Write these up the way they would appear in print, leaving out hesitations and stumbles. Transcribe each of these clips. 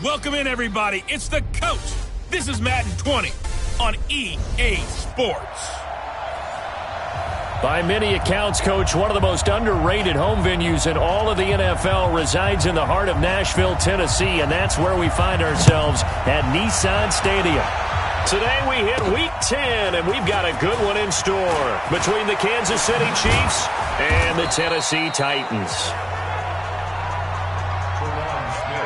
Welcome in, everybody. It's the coach. This is Madden 20 on EA Sports. By many accounts, Coach, one of the most underrated home venues in all of the NFL resides in the heart of Nashville, Tennessee, and that's where we find ourselves at Nissan Stadium. Today we hit Week 10, and we've got a good one in store between the Kansas City Chiefs and the Tennessee Titans.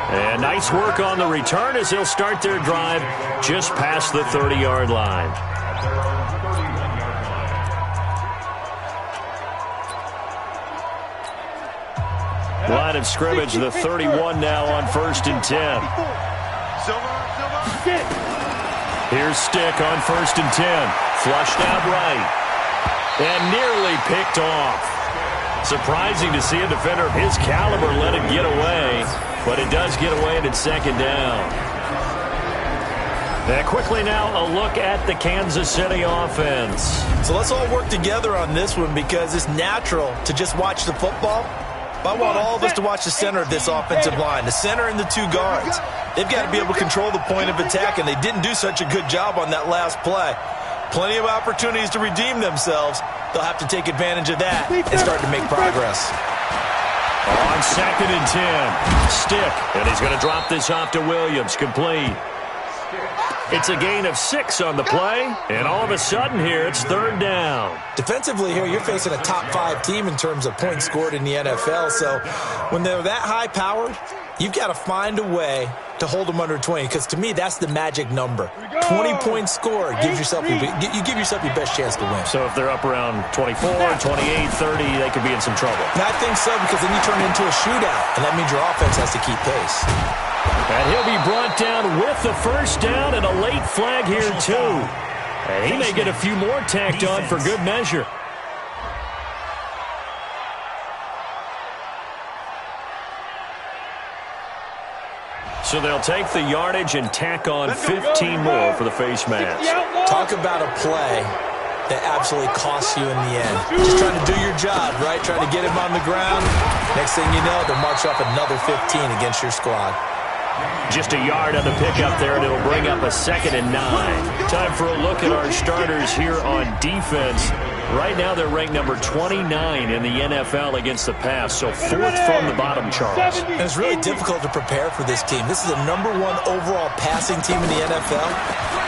And nice work on the return as they'll start their drive just past the 30-yard line. Line of scrimmage, the 31 now on 1st and 10. Here's Stick on 1st and 10. Flushed out right. And nearly picked off. Surprising to see a defender of his caliber let it get away. But it does get away, and it's 2nd down. And quickly now, a look at the Kansas City offense. So let's all work together on this one because it's natural to just watch the football. But I want all of us to watch the center of this offensive line, the center and the 2 guards. They've got to be able to control the point of attack, and they didn't do such a good job on that last play. Plenty of opportunities to redeem themselves. They'll have to take advantage of that and start to make progress. On 2nd and 10, Stick, and he's going to drop this off to Williams, complete. It's a gain of 6 on the play, and all of a sudden here, it's 3rd down. Defensively here, you're facing a top 5 team in terms of points scored in the NFL, so when they're that high-powered, you've got to find a way to hold them under 20, because to me, that's the magic number. 20 points scored, you give yourself your best chance to win. So if they're up around 24, 28, 30, they could be in some trouble. And I think so, because then you turn it into a shootout, and that means your offense has to keep pace. And he'll be brought down with the 1st down and a late flag here, too. And he may get a few more tacked on for good measure. So they'll take the yardage and tack on 15 more for the face mask. Talk about a play that absolutely costs you in the end. Just trying to do your job, right? Trying to get him on the ground. Next thing you know, they'll march up another 15 against your squad. Just a yard on the pickup there, and it'll bring up a 2nd and 9. Time for a look at our starters here on defense. Right now, they're ranked number 29 in the NFL against the pass, so 4th from the bottom, Charles. And it's really difficult to prepare for this team. This is the number 1 overall passing team in the NFL,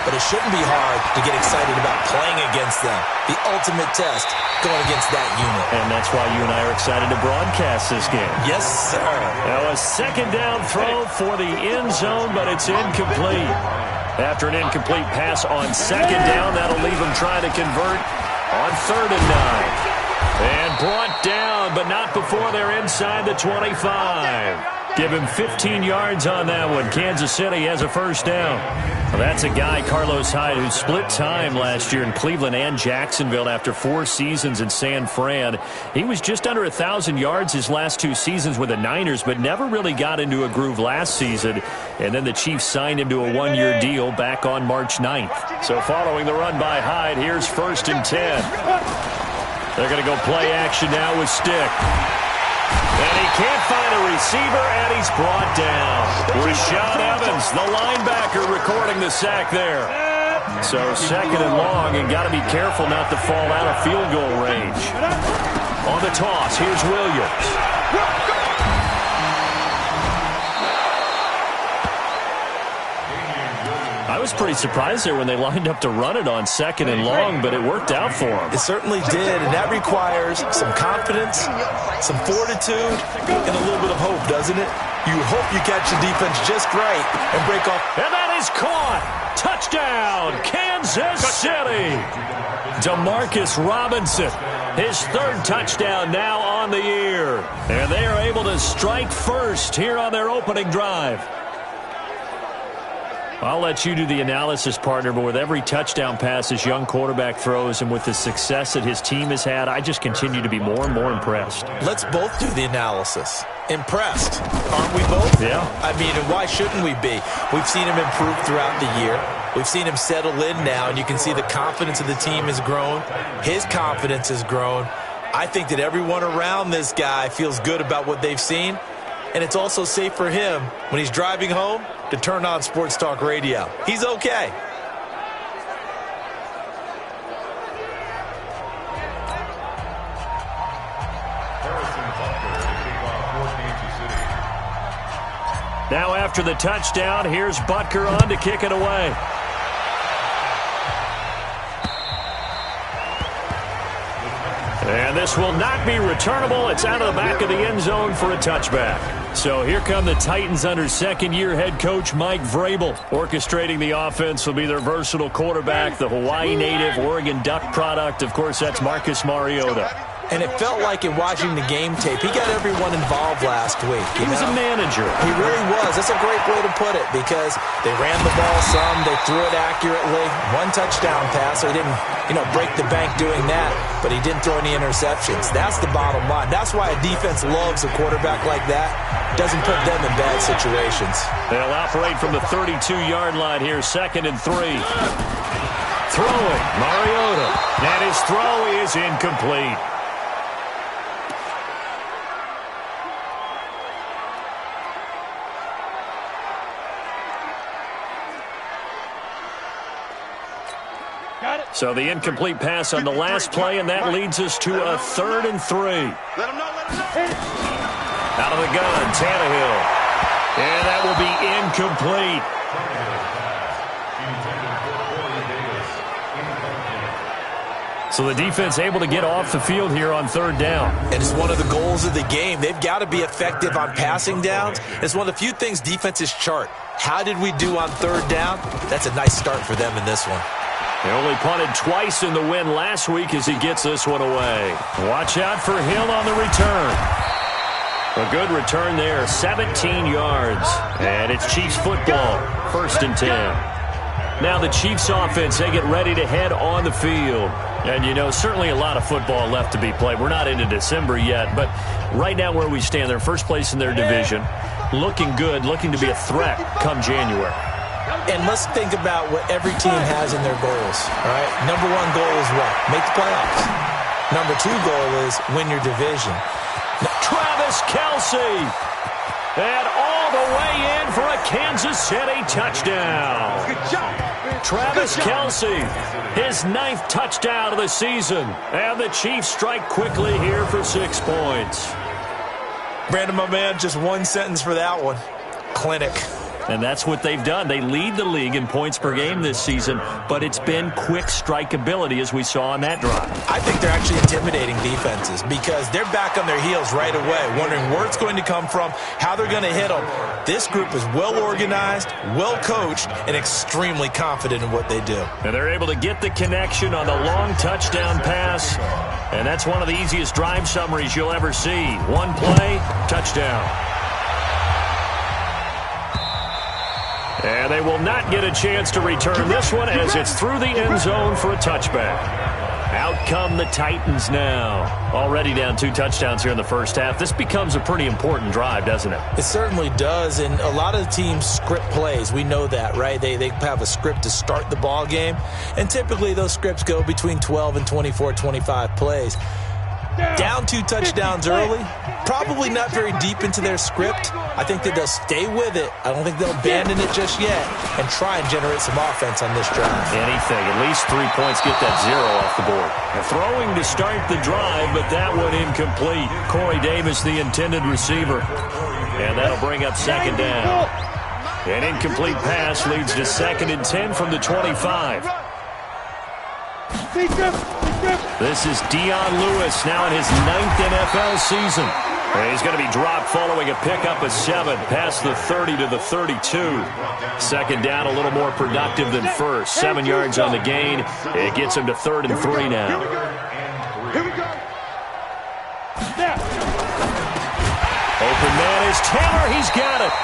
but it shouldn't be hard to get excited about playing against them. The ultimate test going against that unit. And that's why you and I are excited to broadcast this game. Yes, sir. Now a 2nd down throw for the end zone, but it's incomplete. After an incomplete pass on 2nd down, that'll leave them trying to convert on 3rd and 9. And brought down, but not before they're inside the 25. Give him 15 yards on that one. Kansas City has a 1st down. Well, that's a guy, Carlos Hyde, who split time last year in Cleveland and Jacksonville after 4 seasons in San Fran. He was just under 1,000 yards his last 2 seasons with the Niners, but never really got into a groove last season. And then the Chiefs signed him to a 1-year deal back on March 9th. So following the run by Hyde, here's 1st and 10. They're going to go play action now with Stick. And he can't find a receiver, and he's brought down. Rashaan Evans, the linebacker, recording the sack there. So 2nd and long, and got to be careful not to fall out of field goal range. On the toss, here's Williams. I was pretty surprised there when they lined up to run it on 2nd and long, but it worked out for them. It certainly did, and that requires some confidence, some fortitude, and a little bit of hope, doesn't it? You hope you catch the defense just right and break off. And that is caught. Touchdown, Kansas City. Demarcus Robinson, his 3rd touchdown now on the year. And they are able to strike first here on their opening drive. I'll let you do the analysis, partner, but with every touchdown pass this young quarterback throws and with the success that his team has had, I just continue to be more and more impressed. Let's both do the analysis. Impressed, aren't we both? Yeah. I mean, and why shouldn't we be? We've seen him improve throughout the year. We've seen him settle in now, and you can see the confidence of the team has grown. His confidence has grown. I think that everyone around this guy feels good about what they've seen. and it's also safe for him when he's driving home to turn on Sports Talk Radio. He's okay. Now after the touchdown, here's Butker on to kick it away. And this will not be returnable. It's out of the back of the end zone for a touchback. So here come the Titans under second-year head coach Mike Vrabel. Orchestrating the offense will be their versatile quarterback, the Hawaii native, Oregon Duck product. Of course, that's Marcus Mariota. And it felt like in watching the game tape, he got everyone involved last week. He was a manager. He really was. That's a great way to put it because they ran the ball some, they threw it accurately. One touchdown pass, so he didn't, break the bank doing that, but he didn't throw any interceptions. That's the bottom line. That's why a defense loves a quarterback like that. Doesn't put them in bad situations. They'll operate from the 32-yard line here, 2nd and 3. Throwing, Mariota. And his throw is incomplete. So the incomplete pass on the last play, and that leads us to a 3rd and 3. Out of the gun, Tannehill. And that will be incomplete. So the defense able to get off the field here on 3rd down. And it's one of the goals of the game. They've got to be effective on passing downs. It's one of the few things defenses chart. How did we do on 3rd down? That's a nice start for them in this one. They only punted twice in the win last week as he gets this one away. Watch out for Hill on the return. A good return there, 17 yards. And it's Chiefs football, 1st and 10. Now the Chiefs offense, they get ready to head on the field. And, certainly a lot of football left to be played. We're not into December yet, but right now where we stand, they're first place in their division. Looking good, looking to be a threat come January. And let's think about what every team has in their goals, all right? Number 1 goal is what? Make the playoffs. Number 2 goal is win your division. Travis Kelce. And all the way in for a Kansas City touchdown. Good job. Travis Kelce, his 9th touchdown of the season. And the Chiefs strike quickly here for 6 points. Brandon, my man, just one sentence for that one. Clinic. And that's what they've done. They lead the league in points per game this season, but it's been quick strikeability as we saw on that drive. I think they're actually intimidating defenses because they're back on their heels right away, wondering where it's going to come from, how they're going to hit them. This group is well organized, well coached, and extremely confident in what they do. And they're able to get the connection on the long touchdown pass, and that's one of the easiest drive summaries you'll ever see. One play, touchdown. And they will not get a chance to return this one as it's through the end zone for a touchback. Out come the Titans now. Already down 2 touchdowns here in the first half. This becomes a pretty important drive, doesn't it? It certainly does, and a lot of teams script plays. We know that, right? They have a script to start the ball game, and typically those scripts go between 12 and 24, 25 plays. Down 2 touchdowns early, probably not very deep into their script. I think that they'll stay with it. I don't think they'll abandon it just yet and try and generate some offense on this drive. Anything. At least 3 points, get that 0 off the board. Throwing to start the drive, but that one incomplete. Corey Davis, the intended receiver. And that'll bring up 2nd down. An incomplete pass leads to 2nd and 10 from the 25. This is Dion Lewis now in his 9th NFL season. And he's going to be dropped following a pickup of 7 past the 30 to the 32. 2nd down, a little more productive than first. 7 yards on the gain. It gets him to 3rd and 3 now. Open man is Taylor. He's got it.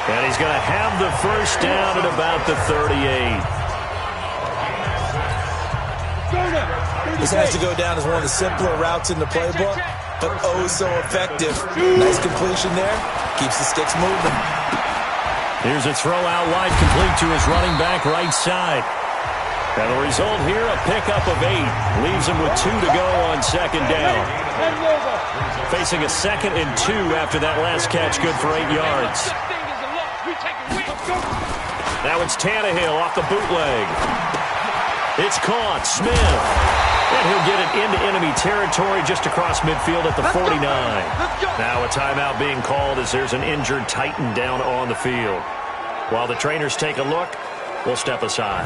And he's going to have the first down at about the 38. This has to go down as one of the simpler routes in the playbook, but oh so effective. Nice completion there. Keeps the sticks moving. Here's a throw out wide, complete to his running back right side. And the result here, a pickup of 8. Leaves him with 2 to go on second down. Facing a 2nd and 2 after that last catch, good for 8 yards. Now it's Tannehill off the bootleg. It's caught. Smith. And he'll get it into enemy territory just across midfield at the 49. Now a timeout being called as there's an injured Titan down on the field. While the trainers take a look, we'll step aside.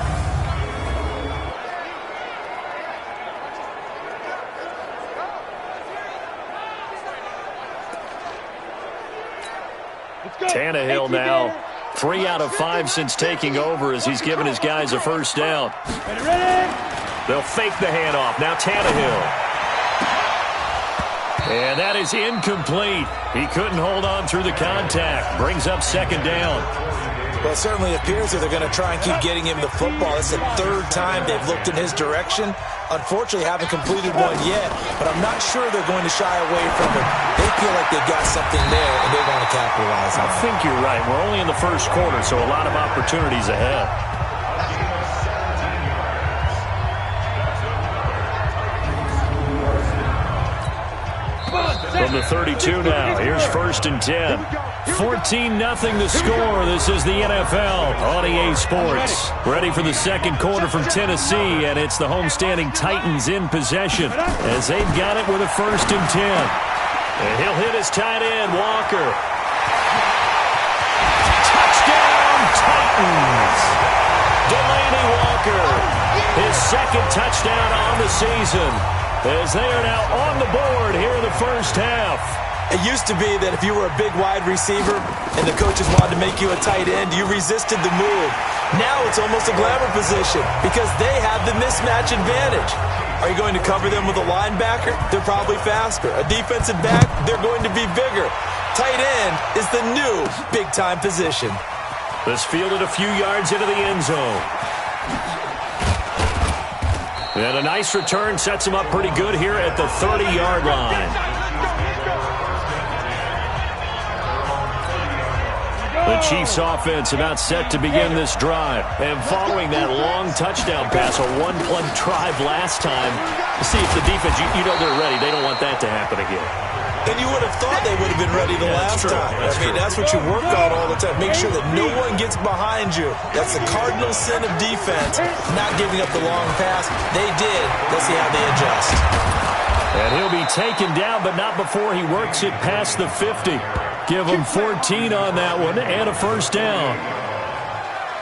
Tannehill now 3 out of 5 since taking over as he's given his guys a first down. They'll fake the handoff. Now Tannehill. And that is incomplete. He couldn't hold on through the contact. Brings up second down. Well, it certainly appears that they're going to try and keep getting him the football. It's the 3rd time they've looked in his direction. Unfortunately, haven't completed one yet, but I'm not sure they're going to shy away from it. They feel like they've got something there, and they're going to capitalize on it. I think you're right. We're only in the first quarter, so a lot of opportunities ahead. From the 32 now, here's 1st and 10. 14-0 the score. This is the NFL on EA Sports. Ready for the second quarter from Tennessee, and it's the homestanding Titans in possession as they've got it with a 1st and 10. And he'll hit his tight end, Walker. Touchdown, Titans! Delanie Walker, his 2nd touchdown on the season, as they are now on the board here in the first half. It used to be that if you were a big wide receiver and the coaches wanted to make you a tight end, you resisted the move. Now it's almost a glamour position because they have the mismatch advantage. Are you going to cover them with a linebacker? They're probably faster. A defensive back? They're going to be bigger. Tight end is the new big-time position. This fielded a few yards into the end zone. And a nice return sets him up pretty good here at the 30-yard line. The Chiefs offense about set to begin this drive. And following that long touchdown pass, a one-play drive last time, to see if the defense, you know they're ready. They don't want that to happen again. And you would have thought they would have been ready the last time. That's what you work on all the time. Make sure that no one gets behind you. That's the cardinal sin of defense, not giving up the long pass. They did. Let's see how they adjust. And he'll be taken down, but not before he works it past the 50. Give him 14 on that one and a first down.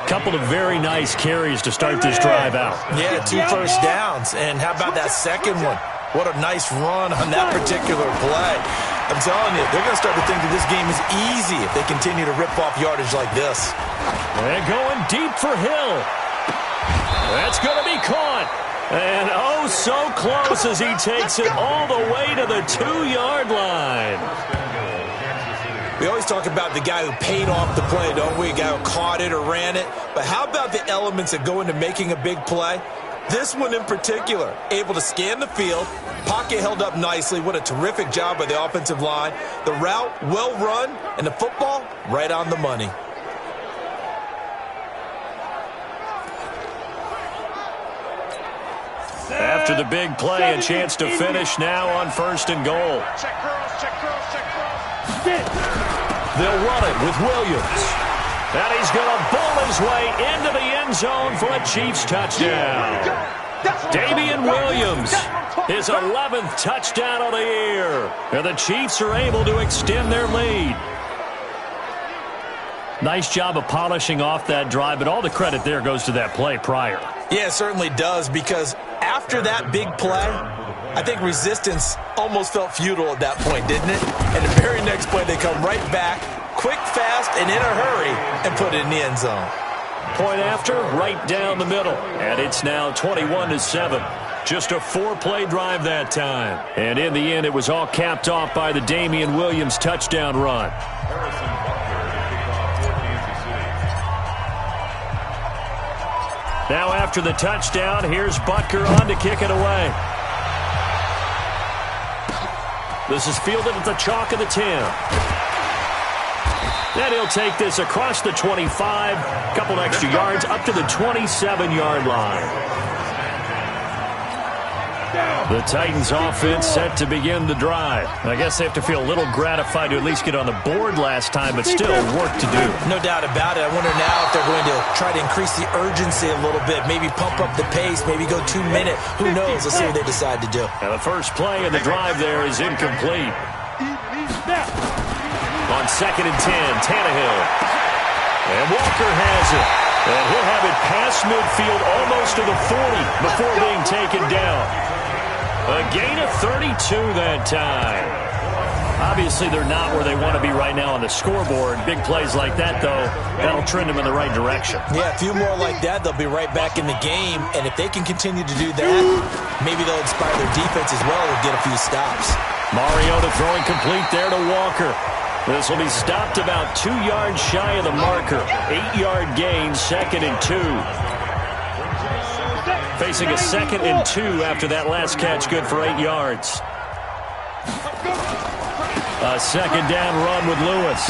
Couple of very nice carries to start this drive out. Yeah, 2 first downs. And how about that second one? What a nice run on that particular play. I'm telling you, they're going to start to think that this game is easy if they continue to rip off yardage like this. And going deep for Hill. That's going to be caught. And oh, so close as he takes it all the way to the 2-yard line. We always talk about the guy who paid off the play, don't we? A guy who caught it or ran it. But how about the elements that go into making a big play? This one in particular, able to scan the field, pocket held up nicely. What a terrific job by the offensive line. The route, well run, and the football, right on the money. After the big play, a chance to finish now on 1st and goal. They'll run it with Williams. And he's going to bowl his way into the end zone for a Chiefs touchdown. Damian Williams, his 11th touchdown of the year. And the Chiefs are able to extend their lead. Nice job of polishing off that drive, but all the credit there goes to that play prior. Yeah, it certainly does, because after that big play, I think resistance almost felt futile at that point, didn't it? And the very next play, they come right back, quick, fast, and in a hurry, and put it in the end zone. Point after, right down the middle. And it's now 21-7. Just a 4-play drive that time. And in the end, it was all capped off by the Damian Williams touchdown run. Now after the touchdown, here's Butker on to kick it away. This is fielded at the chalk of the 10. And he'll take this across the 25, a couple extra yards up to the 27-yard line. The Titans offense set to begin the drive. I guess they have to feel a little gratified to at least get on the board last time, but still work to do. No doubt about it. I wonder now if they're going to try to increase the urgency a little bit, maybe pump up the pace, maybe go 2 minutes. Who knows? Let's see what they decide to do. Now the first play of the drive there is incomplete. On 2nd and 10, Tannehill. And Walker has it. And he'll have it past midfield almost to the 40 before being taken down. A gain of 32 that time. Obviously, they're not where they want to be right now on the scoreboard. Big plays like that, though, that'll trend them in the right direction. Yeah, a few more like that, they'll be right back in the game. And if they can continue to do that, maybe they'll inspire their defense as well and get a few stops. Mariota throwing complete there to Walker. This will be stopped about 2 yards shy of the marker. 8-yard gain, 2nd and 2. Facing a 2nd and 2 after that last catch, good for 8 yards. A 2nd down run with Lewis.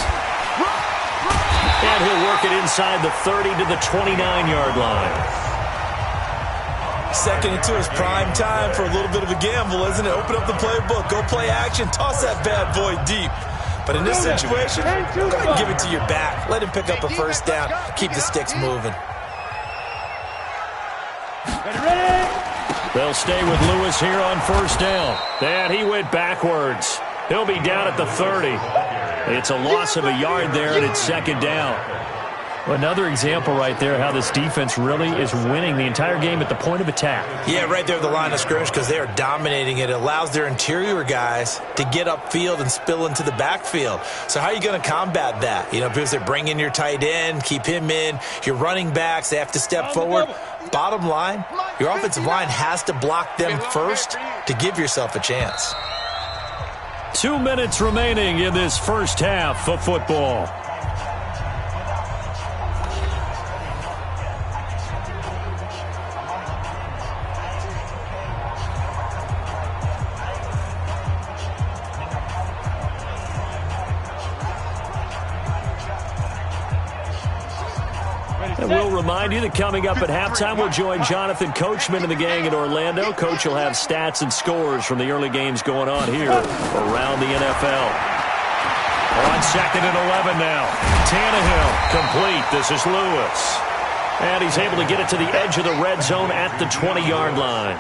And he'll work it inside the 30 to the 29-yard line. 2nd and 2 is prime time for a little bit of a gamble, isn't it? Open up the playbook, go play action, toss that bad boy deep. But in this situation, go ahead and give it to your back. Let him pick up a first down. Keep the sticks moving. They'll stay with Lewis here on 1st down. And he went backwards. He'll be down at the 30. It's a loss of a yard there, and it's 2nd down. Another example right there how this defense really is winning the entire game at the point of attack. Yeah, right there at the line of scrimmage because they are dominating it. It allows their interior guys to get upfield and spill into the backfield. So how are you going to combat that? You know, because they bring in your tight end, keep him in. Your running backs, they have to step forward. Bottom line, your offensive line has to block them first to give yourself a chance. 2 minutes remaining in this first half of football. And we'll remind you that coming up at halftime, we'll join Jonathan Coachman and the gang in Orlando. Coach will have stats and scores from the early games going on here around the NFL. On 2nd and 11 now. Tannehill complete. This is Lewis. And he's able to get it to the edge of the red zone at the 20-yard line.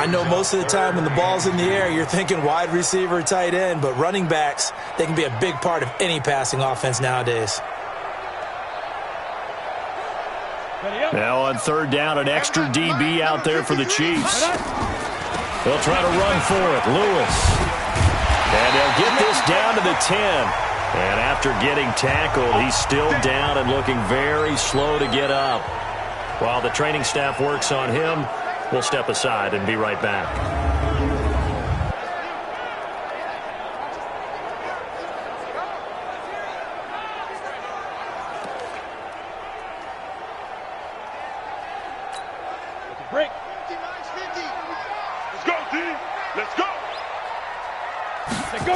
I know most of the time when the ball's in the air, you're thinking wide receiver, tight end, but running backs, they can be a big part of any passing offense nowadays. Now on 3rd down, an extra DB out there for the Chiefs. They'll try to run for it. Lewis. And they'll get this down to the 10. And after getting tackled, he's still down and looking very slow to get up. While the training staff works on him, we'll step aside and be right back. Break. 59-50. Let's go, D. Let's go. Let's go.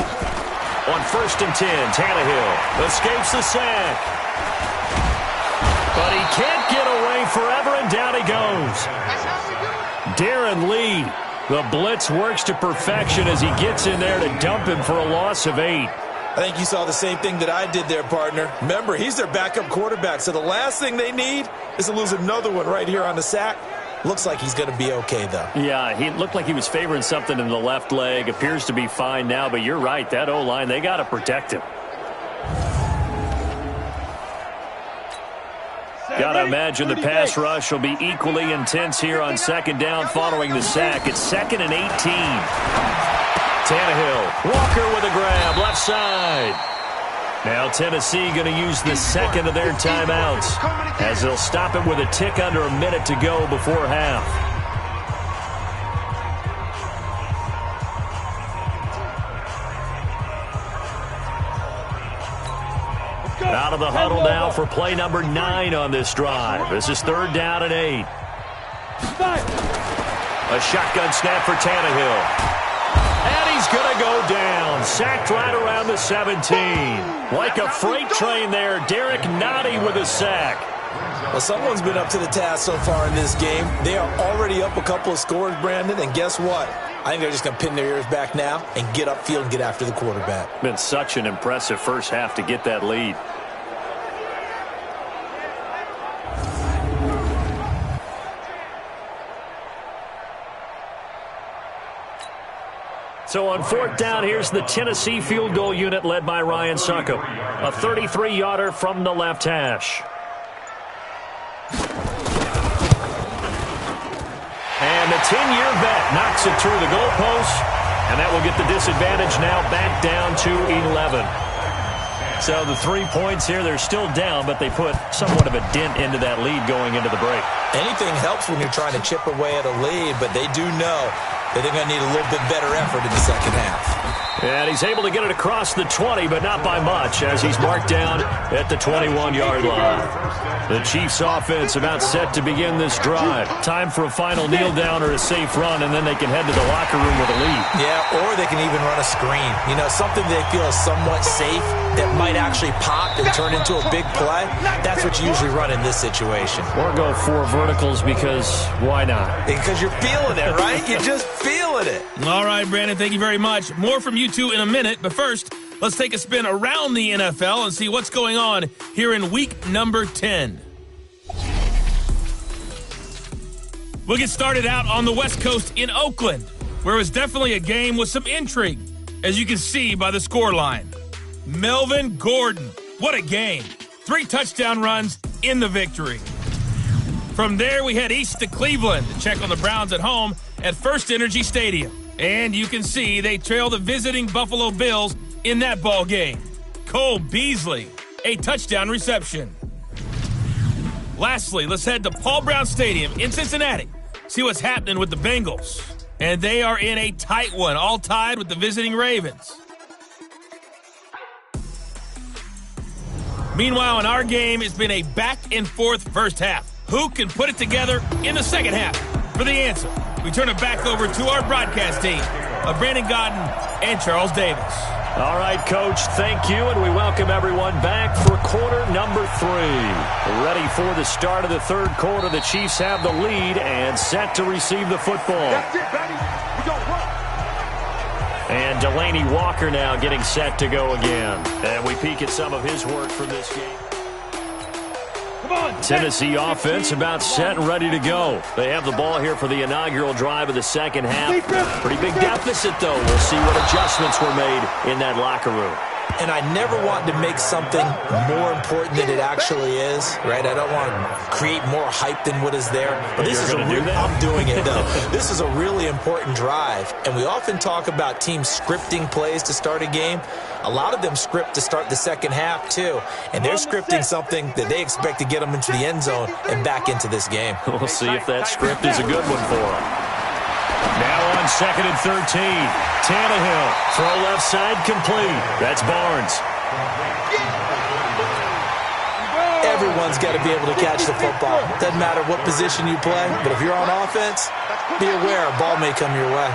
On 1st and 10, Tannehill escapes the sack. But he can't get away forever, and down he goes. Darren Lee, the blitz works to perfection as he gets in there to dump him for a loss of 8. I think you saw the same thing that I did there, partner. Remember, he's their backup quarterback, so the last thing they need is to lose another one right here on the sack. Looks like he's going to be okay, though. Yeah, he looked like he was favoring something in the left leg. Appears to be fine now, but you're right. That O-line, they got to protect him. Got to imagine the pass rush will be equally intense here on 2nd down following the sack. It's 2nd and 18. Tannehill, Walker with a grab, left side. Now Tennessee going to use the 2nd of their timeouts as they'll stop it with a tick under a minute to go before half. Out of the huddle now for play number 9 on this drive. This is 3rd down and 8. A shotgun snap for Tannehill. And he's going to go down. sacked right around the 17. Like a freight train there, Derek Nottie with a sack. Well, someone's been up to the task so far in this game. They are already up a couple of scores, Brandon, and guess what? I think they're just going to pin their ears back now and get upfield and get after the quarterback. Been such an impressive first half to get that lead. So on fourth down, here's the Tennessee field goal unit led by Ryan Succop. A 33-yarder from the left hash. And the 10-year vet knocks it through the goalpost, and that will get the disadvantage now back down to 11. So the 3 points here, they're still down, but they put somewhat of a dent into that lead going into the break. Anything helps when you're trying to chip away at a lead, but they do know that they're going to need a little bit better effort in the second half. And he's able to get it across the 20, but not by much, as he's marked down at the 21-yard line. The Chiefs offense about set to begin this drive. Time for a final kneel down or a safe run, and then they can head to the locker room with a lead. Yeah, or they can even run a screen. You know, something they feel is somewhat safe that might actually pop and turn into a big play. That's what you usually run in this situation. Or go 4 verticals, because why not? Because you're feeling it, right? You're just feeling it. All right, Brandon, thank you very much. More from you two in a minute, but first, let's take a spin around the NFL and see what's going on here in week number 10. We'll get started out on the West Coast in Oakland, where it was definitely a game with some intrigue, as you can see by the scoreline. Melvin Gordon, what a game. 3 touchdown runs in the victory. From there, we head east to Cleveland to check on the Browns at home at First Energy Stadium. And you can see they trail the visiting Buffalo Bills in that ball game. Cole Beasley, a touchdown reception. Lastly, let's head to Paul Brown Stadium in Cincinnati. See what's happening with the Bengals. And they are in a tight one, all tied with the visiting Ravens. Meanwhile, in our game, it's been a back-and-forth first half. Who can put it together in the second half? For the answer, we turn it back over to our broadcast team of Brandon Gaudin and Charles Davis. All right, Coach, thank you, and we welcome everyone back for quarter number 3. Ready for the start of the third quarter. The Chiefs have the lead and set to receive the football. That's it, baby. We go run. And Delaney Walker now getting set to go again. And we peek at some of his work from this game. Tennessee offense about set and ready to go. They have the ball here for the inaugural drive of the second half. Pretty big deficit, though. We'll see what adjustments were made in that locker room. And I never want to make something more important than it actually is, right? I don't want to create more hype than what is there. But this is I'm doing it, though. This is a really important drive. And we often talk about teams scripting plays to start a game. A lot of them script to start the second half, too. And they're scripting something that they expect to get them into the end zone and back into this game. We'll see if that script is a good one for them. Now on 2nd and 13. Tannehill. Throw left side complete. That's Barnes. Everyone's got to be able to catch the football. Doesn't matter what position you play, but if you're on offense, be aware a ball may come your way.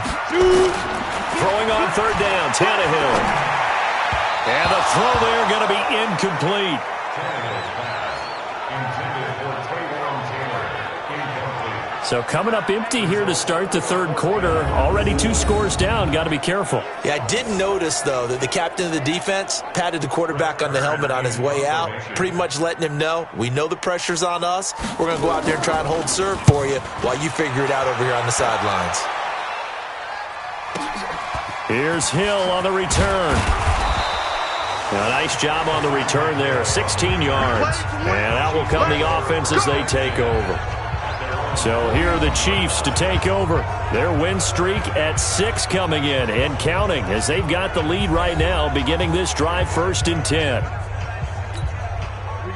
Throwing on 3rd down. Tannehill. And the throw there going to be incomplete. So coming up empty here to start the third quarter. Already 2 scores down. Got to be careful. Yeah, I did notice, though, that the captain of the defense patted the quarterback on the helmet on his way out, pretty much letting him know, we know the pressure's on us. We're going to go out there and try and hold serve for you while you figure it out over here on the sidelines. Here's Hill on the return. A nice job on the return there, 16 yards. And out will come the offense as they take over. So here are the Chiefs to take over. Their win streak at 6 coming in and counting as they've got the lead right now, beginning this drive 1st and 10.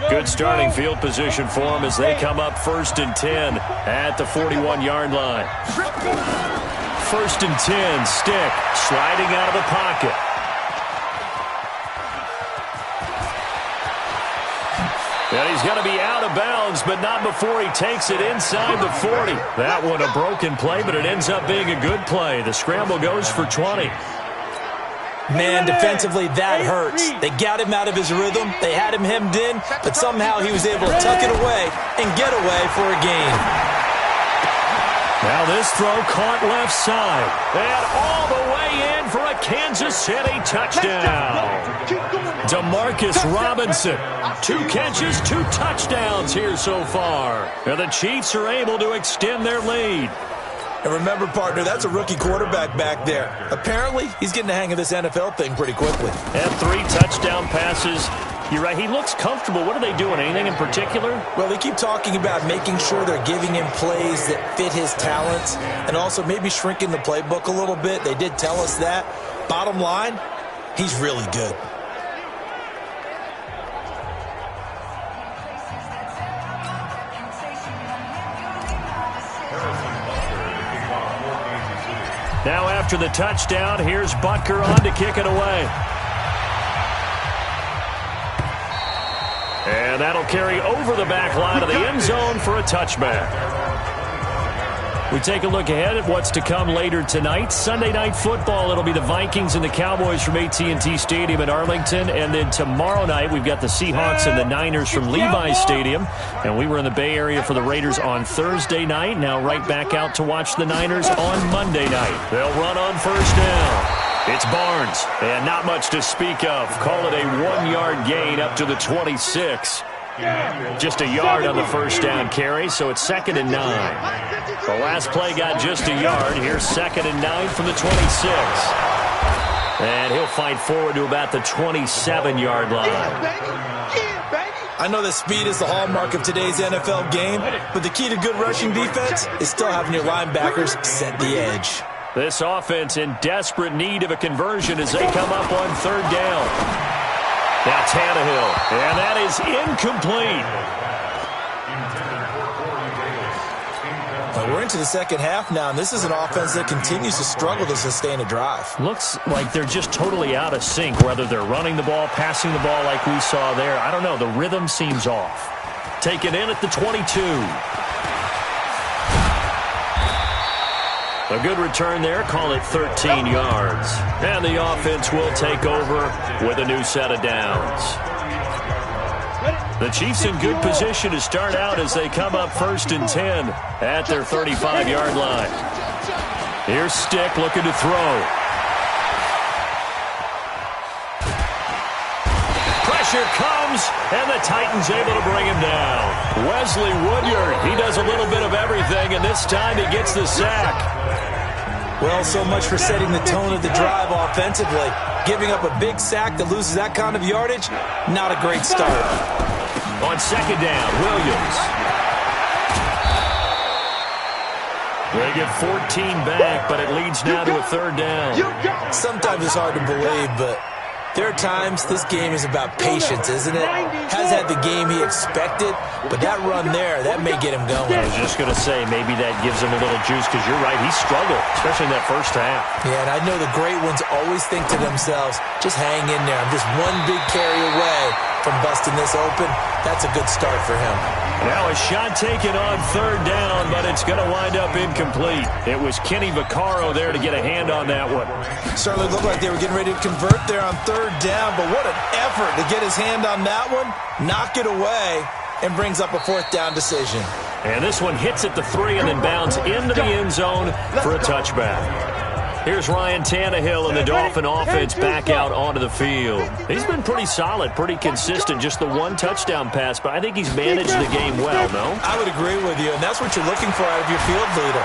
Good starting field position for them as they come up 1st and 10 at the 41-yard line. 1st and 10, Stick sliding out of the pocket. And he's going to be out of bounds, but not before he takes it inside the 40. That one a broken play, but it ends up being a good play. The scramble goes for 20. Man, defensively, that hurts. They got him out of his rhythm. They had him hemmed in, but somehow he was able to tuck it away and get away for a gain. Now this throw caught left side. And all the way in for a Kansas City touchdown. Demarcus Robinson. 2 catches, 2 touchdowns here so far. And the Chiefs are able to extend their lead. And remember, partner, that's a rookie quarterback back there. Apparently, he's getting the hang of this NFL thing pretty quickly. And 3 touchdown passes. You're right, he looks comfortable. What are they doing? Anything in particular? Well, they keep talking about making sure they're giving him plays that fit his talents and also maybe shrinking the playbook a little bit. They did tell us that. Bottom line, he's really good. Now after the touchdown, here's Butker on to kick it away. And that'll carry over the back line of the end zone for a touchback. We take a look ahead at what's to come later tonight. Sunday Night Football, it'll be the Vikings and the Cowboys from AT&T Stadium in Arlington. And then tomorrow night, we've got the Seahawks and the Niners from Levi's Stadium. And we were in the Bay Area for the Raiders on Thursday night. Now right back out to watch the Niners on Monday night. They'll run on first down. It's Barnes, and not much to speak of. Call it a 1-yard gain up to the 26. Just a yard on the first down carry, so it's 2nd and 9. The last play got just a yard. Here's 2nd and 9 from the 26. And he'll fight forward to about the 27-yard line. I know that speed is the hallmark of today's NFL game, but the key to good rushing defense is still having your linebackers set the edge. This offense in desperate need of a conversion as they come up on 3rd down. Now Tannehill, and that is incomplete. Well, we're into the second half now, and this is an offense that continues to struggle to sustain a drive. Looks like they're just totally out of sync, whether they're running the ball, passing the ball like we saw there. I don't know. The rhythm seems off. Taken in at the 22. A good return there, call it 13 yards. And the offense will take over with a new set of downs. The Chiefs in good position to start out as they come up 1st and 10 at their 35-yard line. Here's Stick looking to throw. Pressure comes, and the Titans able to bring him down. Wesley Woodyard, he does a little bit of everything, and this time he gets the sack. Well, so much for setting the tone of the drive offensively. Giving up a big sack that loses that kind of yardage, not a great start. On 2nd down, Williams. They get 14 back, but it leads now to a 3rd down. Sometimes it's hard to believe, but there are times this game is about patience, isn't it? Has had the game he expected, but that run there, that may get him going. I was just going to say, maybe that gives him a little juice, because you're right, he struggled, especially in that first half. Yeah, and I know the great ones always think to themselves, just hang in there. I'm just one big carry away from busting this open. That's a good start for him. Now a shot taken on 3rd down, but it's going to wind up incomplete. It was Kenny Vaccaro there to get a hand on that one. Certainly looked like they were getting ready to convert there on 3rd down, but what an effort to get his hand on that one, knock it away, and brings up a 4th down decision. And this one hits at the 3 and then bounds into the end zone for a touchback. Here's Ryan Tannehill and the Dolphin offense back out onto the field. He's been pretty solid, pretty consistent, just the 1 touchdown pass, but I think he's managed the game well, no? I would agree with you, and that's what you're looking for out of your field leader.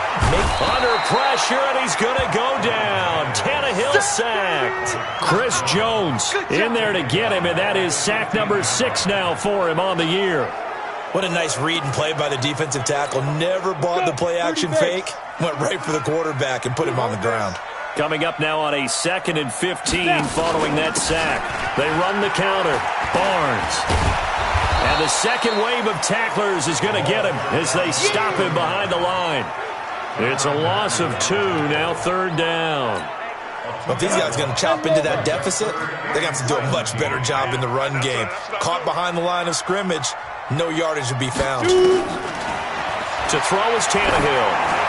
Under pressure, and he's going to go down. Tannehill sacked. Chris Jones in there to get him, and that is sack number 6 now for him on the year. What a nice read and play by the defensive tackle. Never bought the play-action fake. Went right for the quarterback and put him on the ground. Coming up now on a 2nd and 15 following that sack. They run the counter. Barnes. And the second wave of tacklers is going to get him as they stop him behind the line. It's a loss of 2, now 3rd down. Well, if these guys are going to chop into that deficit, they're going to have to do a much better job in the run game. Caught behind the line of scrimmage, no yardage to be found. To throw is Tannehill.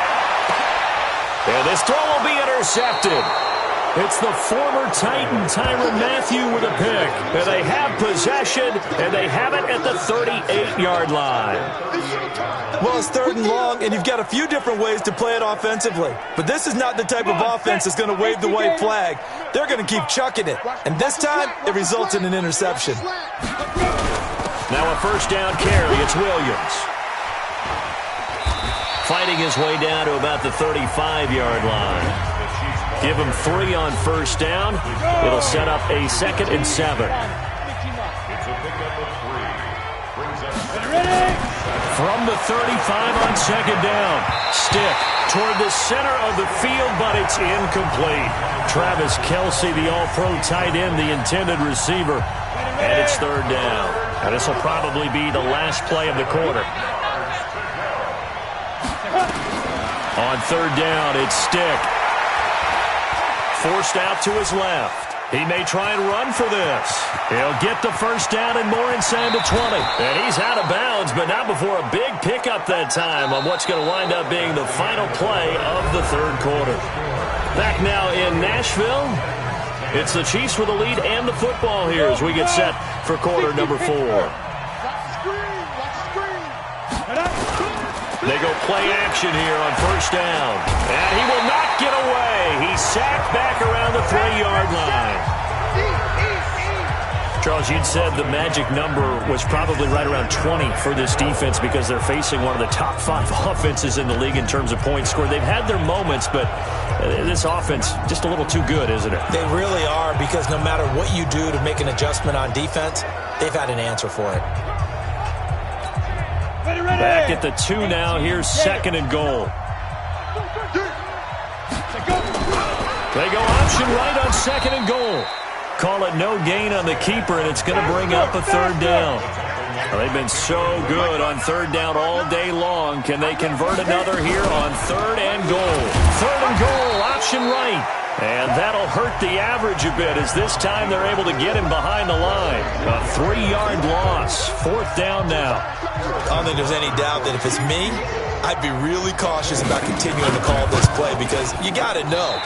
And this throw will be intercepted. It's the former Titan, Tyrann Mathieu, with a pick. And they have possession, and they have it at the 38-yard line. Well, it's 3rd and long, and you've got a few different ways to play it offensively. But this is not the type of offense that's going to wave the white flag. They're going to keep chucking it. And this time, it results in an interception. Now a first down carry. It's Williams. Fighting his way down to about the 35-yard line. Give him 3 on first down. It'll set up a 2nd and 7. From the 35 on 2nd down. Stick toward the center of the field, but it's incomplete. Travis Kelce, the all-pro tight end, the intended receiver. And it's 3rd down. Now this will probably be the last play of the quarter. On 3rd down, it's Stick. Forced out to his left. He may try and run for this. He'll get the first down and more inside the 20. And he's out of bounds, but not before a big pickup that time on what's going to wind up being the final play of the 3rd quarter. Back now in Nashville. It's the Chiefs with the lead and the football here as we get set for quarter number 4. They go play action here on first down. And he will not get away. He's sacked back around the 3-yard line. Charles, you'd said the magic number was probably right around 20 for this defense because they're facing one of the top 5 offenses in the league in terms of points scored. They've had their moments, but this offense just a little too good, isn't it? They really are, because no matter what you do to make an adjustment on defense, they've had an answer for it. Back at the 2 now. Here's 2nd and goal. They go option right on 2nd and goal. Call it no gain on the keeper, and it's going to bring up a 3rd down. Well, they've been so good on 3rd down all day long. Can they convert another here on 3rd and goal? 3rd and goal, option right. And that'll hurt the average a bit as this time they're able to get him behind the line. A 3-yard loss. 4th down now. I don't think there's any doubt that if it's me, I'd be really cautious about continuing to call this play, because you got to know,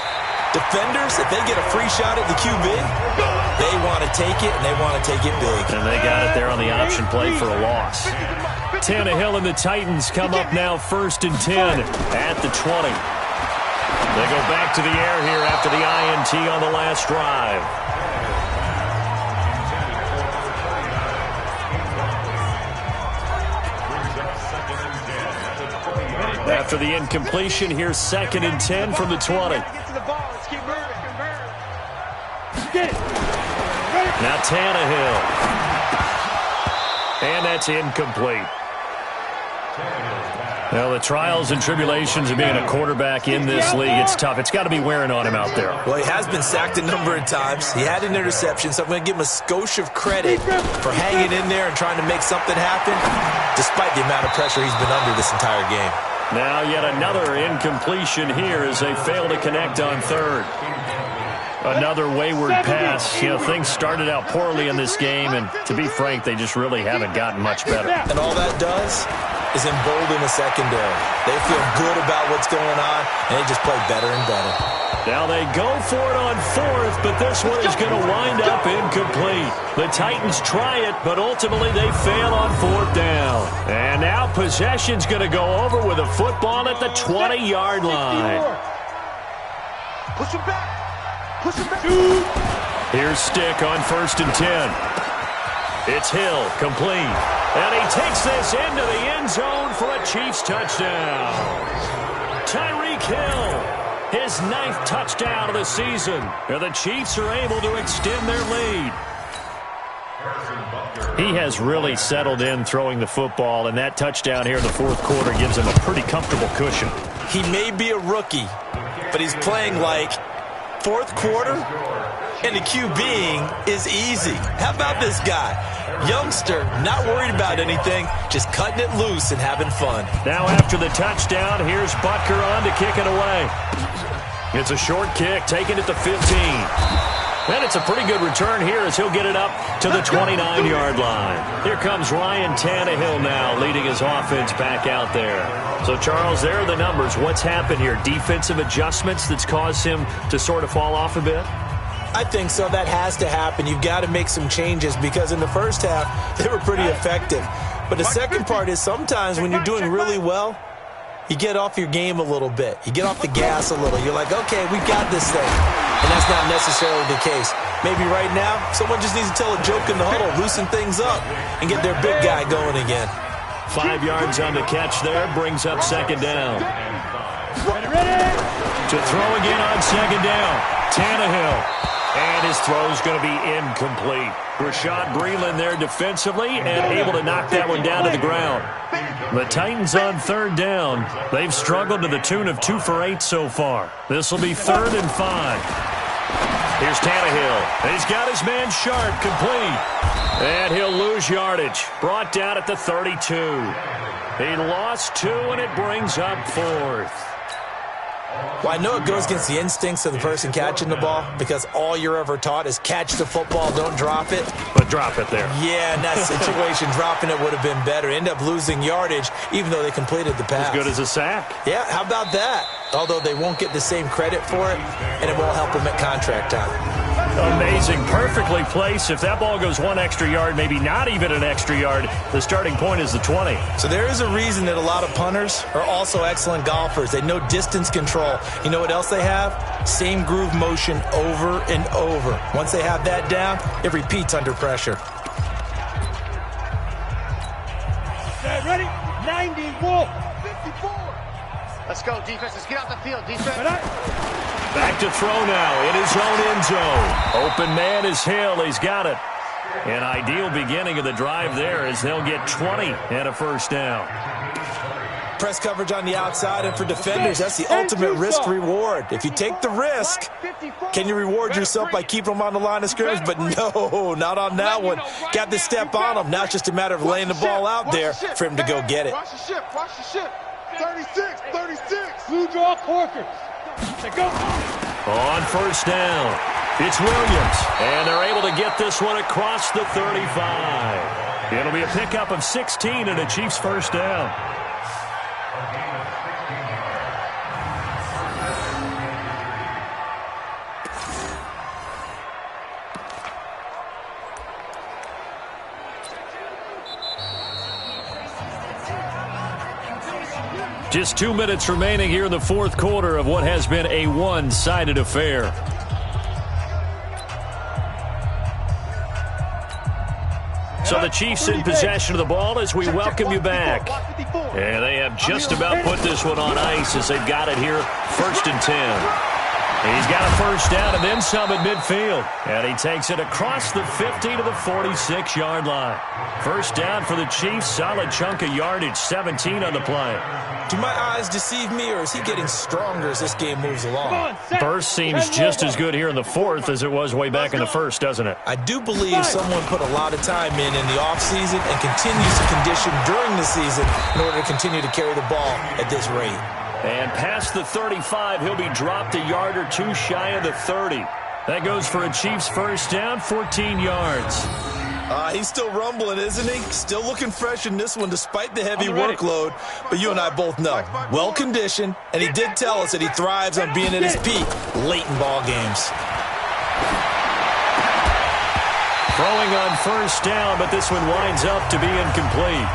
defenders, if they get a free shot at the QB, they want to take it, and they want to take it big. And they got it there on the option play for a loss. Tannehill and the Titans come up now 1st and 10 at the 20. They go back to the air here after the INT on the last drive. After the incompletion, here's 2nd and 10 from the 20. Now Tannehill. And that's incomplete. Well, the trials and tribulations of being a quarterback in this league, it's tough. It's got to be wearing on him out there. Well, he has been sacked a number of times. He had an interception, so I'm going to give him a skosh of credit for hanging in there and trying to make something happen, despite the amount of pressure he's been under this entire game. Now yet another incompletion here as they fail to connect on 3rd. Another wayward pass. You know, things started out poorly in this game, and to be frank, they just really haven't gotten much better. And all that does is embolden the secondary. They feel good about what's going on, and they just play better and better. Now they go for it on 4th, but this one is going to wind up incomplete. The Titans try it, but ultimately they fail on 4th down. And now possession's going to go over with a football at the 20-yard line. Push him back. Push him back. Here's Stick on 1st and 10. It's Hill, complete. And he takes this into the end zone for a Chiefs touchdown. Tyreek Hill, his 9th touchdown of the season. And the Chiefs are able to extend their lead. He has really settled in throwing the football, and that touchdown here in the 4th quarter gives him a pretty comfortable cushion. He may be a rookie, but he's playing like 4th quarter, and the QBing is easy. How about this guy? Youngster, not worried about anything, just cutting it loose and having fun. Now after the touchdown, here's Butker on to kick it away. It's a short kick, taken at the 15. And it's a pretty good return here as he'll get it up to the 29-yard line. Here comes Ryan Tannehill now leading his offense back out there. So, Charles, there are the numbers. What's happened here? Defensive adjustments that's caused him to sort of fall off a bit? I think so. That has to happen. You've got to make some changes because in the first half, they were pretty effective. But the second part is sometimes when you're doing really well, you get off your game a little bit. You get off the gas a little. You're like, okay, we've got this thing. And that's not necessarily the case. Maybe right now, someone just needs to tell a joke in the huddle, loosen things up, and get their big guy going again. 5 yards on the catch there, brings up second down. To throw again on second down, Tannehill. And his throw's going to be incomplete. Rashad Breeland there defensively and able to knock that one down to the ground. The Titans on third down. They've struggled to the tune of 2 for 8 so far. This will be 3rd and 5. Here's Tannehill. He's got his man Sharp complete. And he'll lose yardage. Brought down at the 32. He lost 2, and it brings up 4th. Well, I know it goes against the instincts of the person catching the ball because all you're ever taught is catch the football, don't drop it. But drop it there. Yeah, in that situation, dropping it would have been better. End up losing yardage even though they completed the pass. As good as a sack. Yeah, how about that? Although they won't get the same credit for it, and it won't help them at contract time. Amazing. Perfectly placed. If that ball goes 1 extra yard, maybe not even an extra yard, the starting point is the 20. So there is a reason that a lot of punters are also excellent golfers. They know distance control. You know what else they have? Same groove motion over and over. Once they have that down, it repeats under pressure. Okay, ready? 90, Wolf. 54. Let's go, defense. Let's get out the field, defense. Back to throw now in his own end zone. Open man is Hill. He's got it. An ideal beginning of the drive there as they'll get 20 and a first down. Press coverage on the outside, and for defenders, that's the ultimate risk-reward. If you take the risk, can you reward yourself by keeping them on the line of scrimmage? But no, not on that one. Got to step on them. Now it's just a matter of laying the ball out there for him to go get it. Watch the ship. Watch the ship. 36, 36. Blue draw Corker. Go. On first down, it's Williams. And they're able to get this one across the 35. It'll be a pickup of 16 and a Chiefs first down. Just 2 minutes remaining here in the fourth quarter of what has been a one-sided affair. So the Chiefs in possession of the ball as we welcome you back. And they have just about put this one on ice as they've got it here, 1st and 10. He's got a first down and then some at midfield. And he takes it across the 50 to the 46-yard line. First down for the Chiefs, solid chunk of yardage, 17 on the play. Do my eyes deceive me, or is he getting stronger as this game moves along? Burst seems just as good here in the fourth as it was way back in the first, doesn't it? I do believe someone put a lot of time in the offseason and continues to condition during the season in order to continue to carry the ball at this rate. And past the 35, he'll be dropped a yard or two shy of the 30. That goes for a Chiefs first down, 14 yards. He's still rumbling, isn't he? Still looking fresh in this one despite the heavy workload. But you and I both know, well-conditioned, and he did tell us that he thrives on being at his peak late in ball games. Throwing on first down, but this one winds up to be incomplete.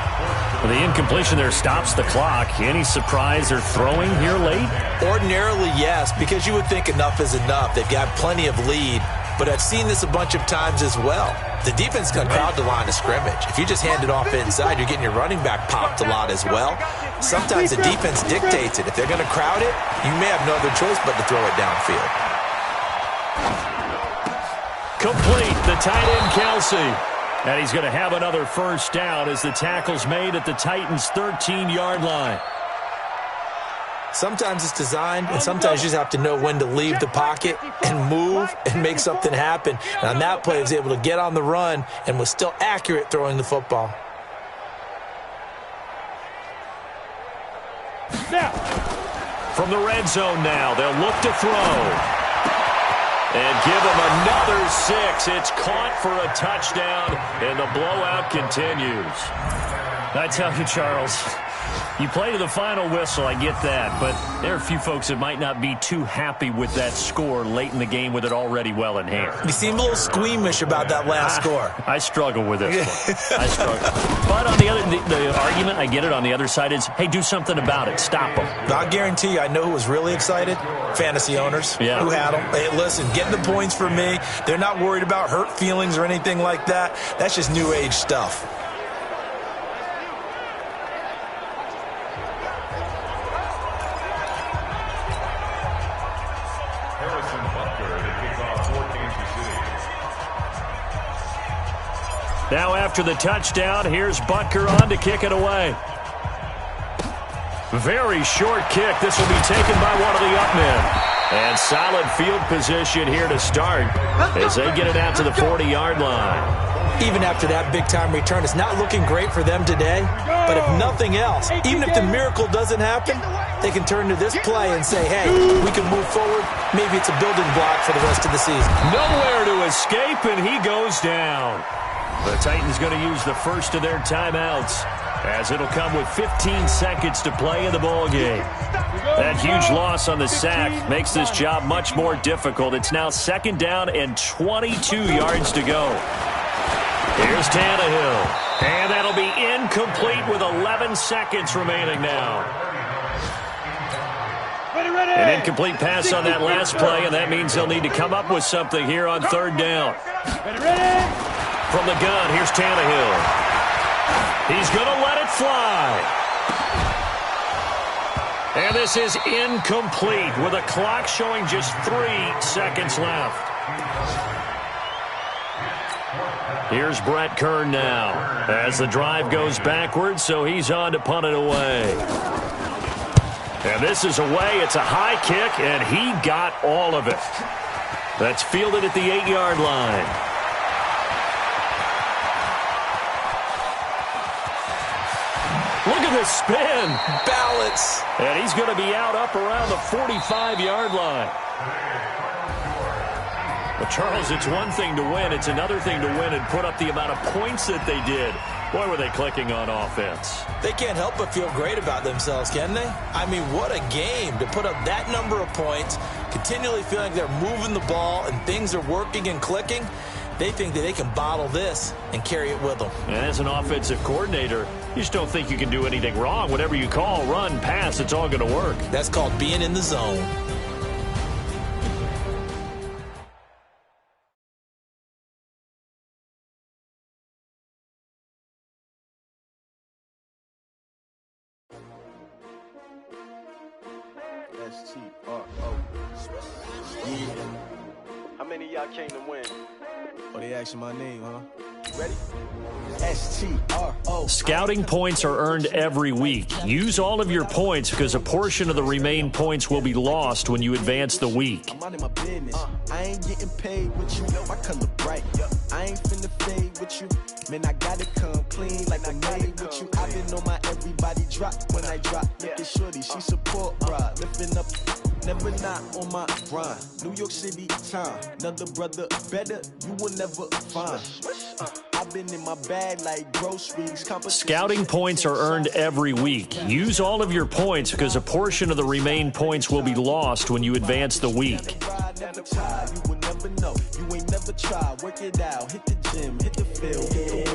The incompletion there stops the clock. Any surprise they're throwing here late? Ordinarily, yes, because you would think enough is enough. They've got plenty of lead, but I've seen this a bunch of times as well. The defense is going to crowd the line of scrimmage. If you just hand it off inside, you're getting your running back popped a lot as well. Sometimes the defense dictates it. If they're going to crowd it, you may have no other choice but to throw it downfield. Complete, the tight end, Kelce. And he's going to have another first down as the tackle's made at the Titans' 13-yard line. Sometimes it's designed, and sometimes you just have to know when to leave the pocket and move and make something happen. And on that play, he was able to get on the run and was still accurate throwing the football. From the red zone now, they'll look to throw. And give him another 6. It's caught for a touchdown, and the blowout continues. I tell you, Charles, you play to the final whistle, I get that, but there are a few folks that might not be too happy with that score late in the game with it already well in hand. You seem a little squeamish about that last score. I struggle with this one. I struggle. But on the argument, I get it, on the other side is, hey, do something about it. Stop them. I guarantee you, I know who was really excited. Fantasy owners who had them. Hey, listen, getting the points for me. They're not worried about hurt feelings or anything like that. That's just new age stuff. Now after the touchdown, here's Butker on to kick it away. Very short kick. This will be taken by one of the up men. And solid field position here to start as they get it out to the 40-yard line. Even after that big-time return, it's not looking great for them today. But if nothing else, even if the miracle doesn't happen, they can turn to this play and say, hey, we can move forward. Maybe it's a building block for the rest of the season. Nowhere to escape, and he goes down. The Titans going to use the first of their timeouts, as it'll come with 15 seconds to play in the ballgame. That huge loss on the sack makes this job much more difficult. It's now 2nd down and 22 yards to go. Here's Tannehill, and that'll be incomplete with 11 seconds remaining now. An incomplete pass on that last play, and that means they'll need to come up with something here on 3rd down. From the gun, here's Tannehill. He's going to let it fly. And this is incomplete with a clock showing just 3 seconds left. Here's Brett Kern now as the drive goes backwards, so he's on to punt it away. And this is away. It's a high kick, and he got all of it. That's fielded at the 8-yard line. Look at this spin. Balance. And he's going to be out up around the 45-yard line. But, Charles, it's one thing to win. It's another thing to win and put up the amount of points that they did. Boy, were they clicking on offense. They can't help but feel great about themselves, can they? I mean, what a game to put up that number of points, continually feeling they're moving the ball and things are working and clicking. They think that they can bottle this and carry it with them. And as an offensive coordinator, you just don't think you can do anything wrong. Whatever you call, run, pass, it's all going to work. That's called being in the zone. S-T-R-O. Yeah. How many of y'all came to win? Oh, they asking my name, huh? Ready? S-T-R-O. Scouting points are earned every week. Use all of your points because a portion of the remaining points will be lost when you advance the week. I'm out of my business. I ain't getting paid with you. My color bright. I ain't finna fade with you. Man, I gotta come clean like I made with you. I've been on my everybody drop when I drop. Look at shorty, she support ride. Lifting up, never not on my grind. New York City time. Another brother better, you will never find. I've been in my bag like groceries. Scouting points are earned every week. Use all of your points because a portion of the remaining points will be lost when you advance the week. You will never know. You ain't never try. Work it out. Hit the gym. Hit the field.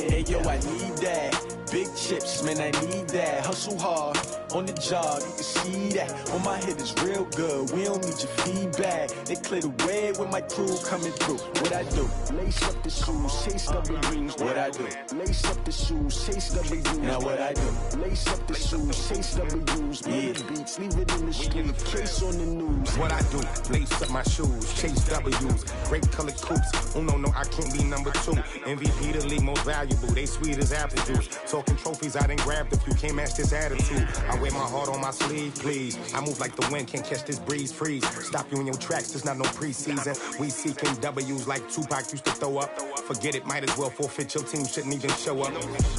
Hey, yo, I need that. Big chips, man, I need that. Hustle hard on the job. You can see that. On my head is real good. We don't need your feedback. They clear the way when my crew coming through. What I do? Lace up the shoes, chase W's. What I do? Lace up the shoes, chase W's. Now what I do? Lace up the shoes, chase W's. Yeah, beats, leave it in the street. Case on the news. What I do? Lace up my shoes, chase W's. Great colored coops. Oh no, I can't be number 2. MVP the league most valuable. They sweet as apple juice. Talking trophies, I done grabbed a few. Can't match this attitude. I wear my heart on my sleeve, please. I move like the wind, can't catch this breeze. Freeze. Stop you in your tracks. There's not no preseason. We seeking W's like Tupac used to throw up. Forget it, might as well forfeit. Your team shouldn't even show up.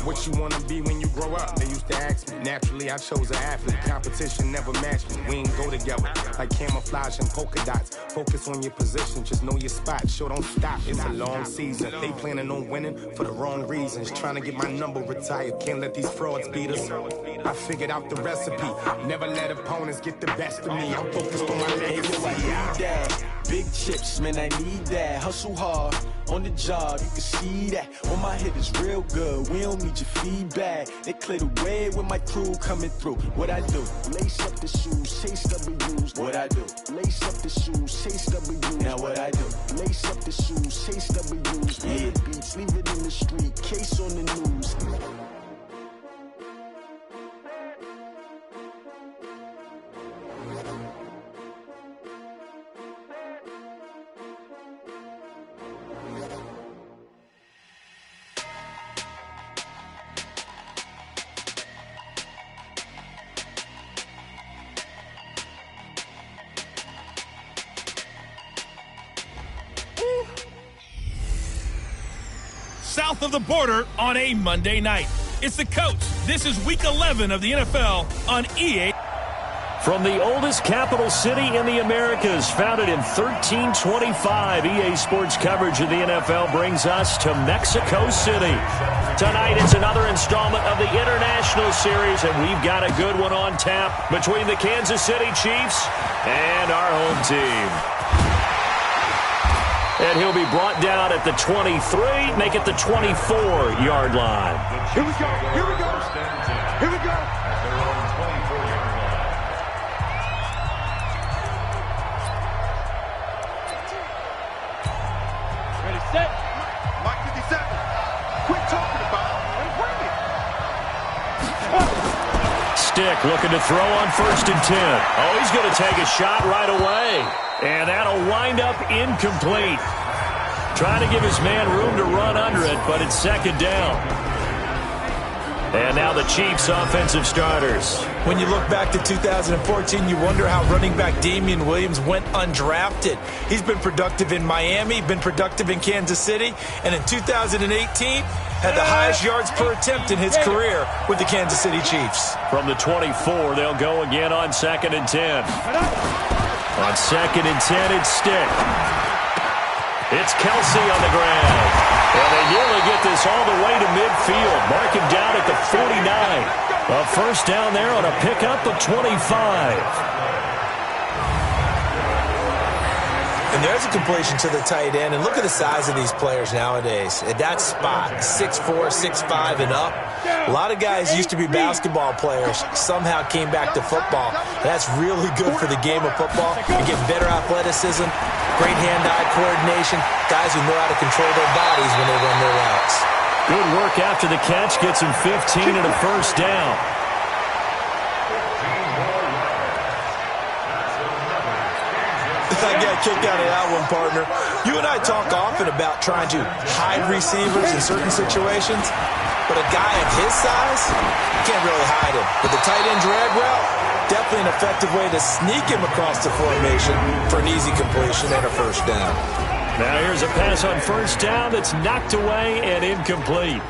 What you wanna be when you grow up? They used to ask me. Naturally, I chose an athlete. Competition never matched me. We ain't go together like camouflage and polka dots. Focus on your position. Just know know your spot, sure don't stop. It's a long season. They planning on winning for the wrong reasons. Trying to get my number retired. Can't let these frauds beat us. I figured out the recipe. Never let opponents get the best of me. I'm focused on my legacy. Big chips, man, I need that. Hustle hard on the job, you can see that. When my hit is real good, we don't need your feedback. They clear the way with my crew coming through. What I do? Lace up the shoes, chase W's. What I do? Lace up the shoes, chase W's. Now what I do? Lace up the shoes, chase W's. Yeah. Beats, leave it in the street, case on the news. South of the border on a Monday night. It's the Coach. This is Week 11 of the NFL on EA. From the oldest capital city in the Americas, founded in 1325, EA Sports coverage of the NFL brings us to Mexico City. Tonight it's another installment of the International Series, and we've got a good one on tap between the Kansas City Chiefs and our home team. And he'll be brought down at the 23, make it the 24-yard line. Here we go, here we go, here we go. Ready, set. Mike 57. Quit talking about it and bring it. Stick looking to throw on 1st and 10. Oh, he's going to take a shot right away. And that'll wind up incomplete. Trying to give his man room to run under it, but it's 2nd down. And now the Chiefs' offensive starters. When you look back to 2014, you wonder how running back Damian Williams went undrafted. He's been productive in Miami, been productive in Kansas City, and in 2018 had the highest yards per attempt in his career with the Kansas City Chiefs. From the 24, they'll go again on 2nd and 10. On 2nd and 10, it's Stick. It's Kelsey on the ground. And they nearly get this all the way to midfield. Mark him down at the 49. A 1st down there on a pickup of 25. And there's a completion to the tight end. And look at the size of these players nowadays. At that spot, 6'4", 6'5", and up. A lot of guys used to be basketball players, somehow came back to football. And that's really good for the game of football. You get better athleticism, great hand-eye coordination, guys who know how to control their bodies when they run their routes. Good work after the catch, gets him 15 and a 1st down. I got kicked out of that one, partner. You and I talk often about trying to hide receivers in certain situations, but a guy of his size, you can't really hide him. But the tight end drag route, definitely an effective way to sneak him across the formation for an easy completion and a 1st down. Now here's a pass on 1st down that's knocked away and incomplete.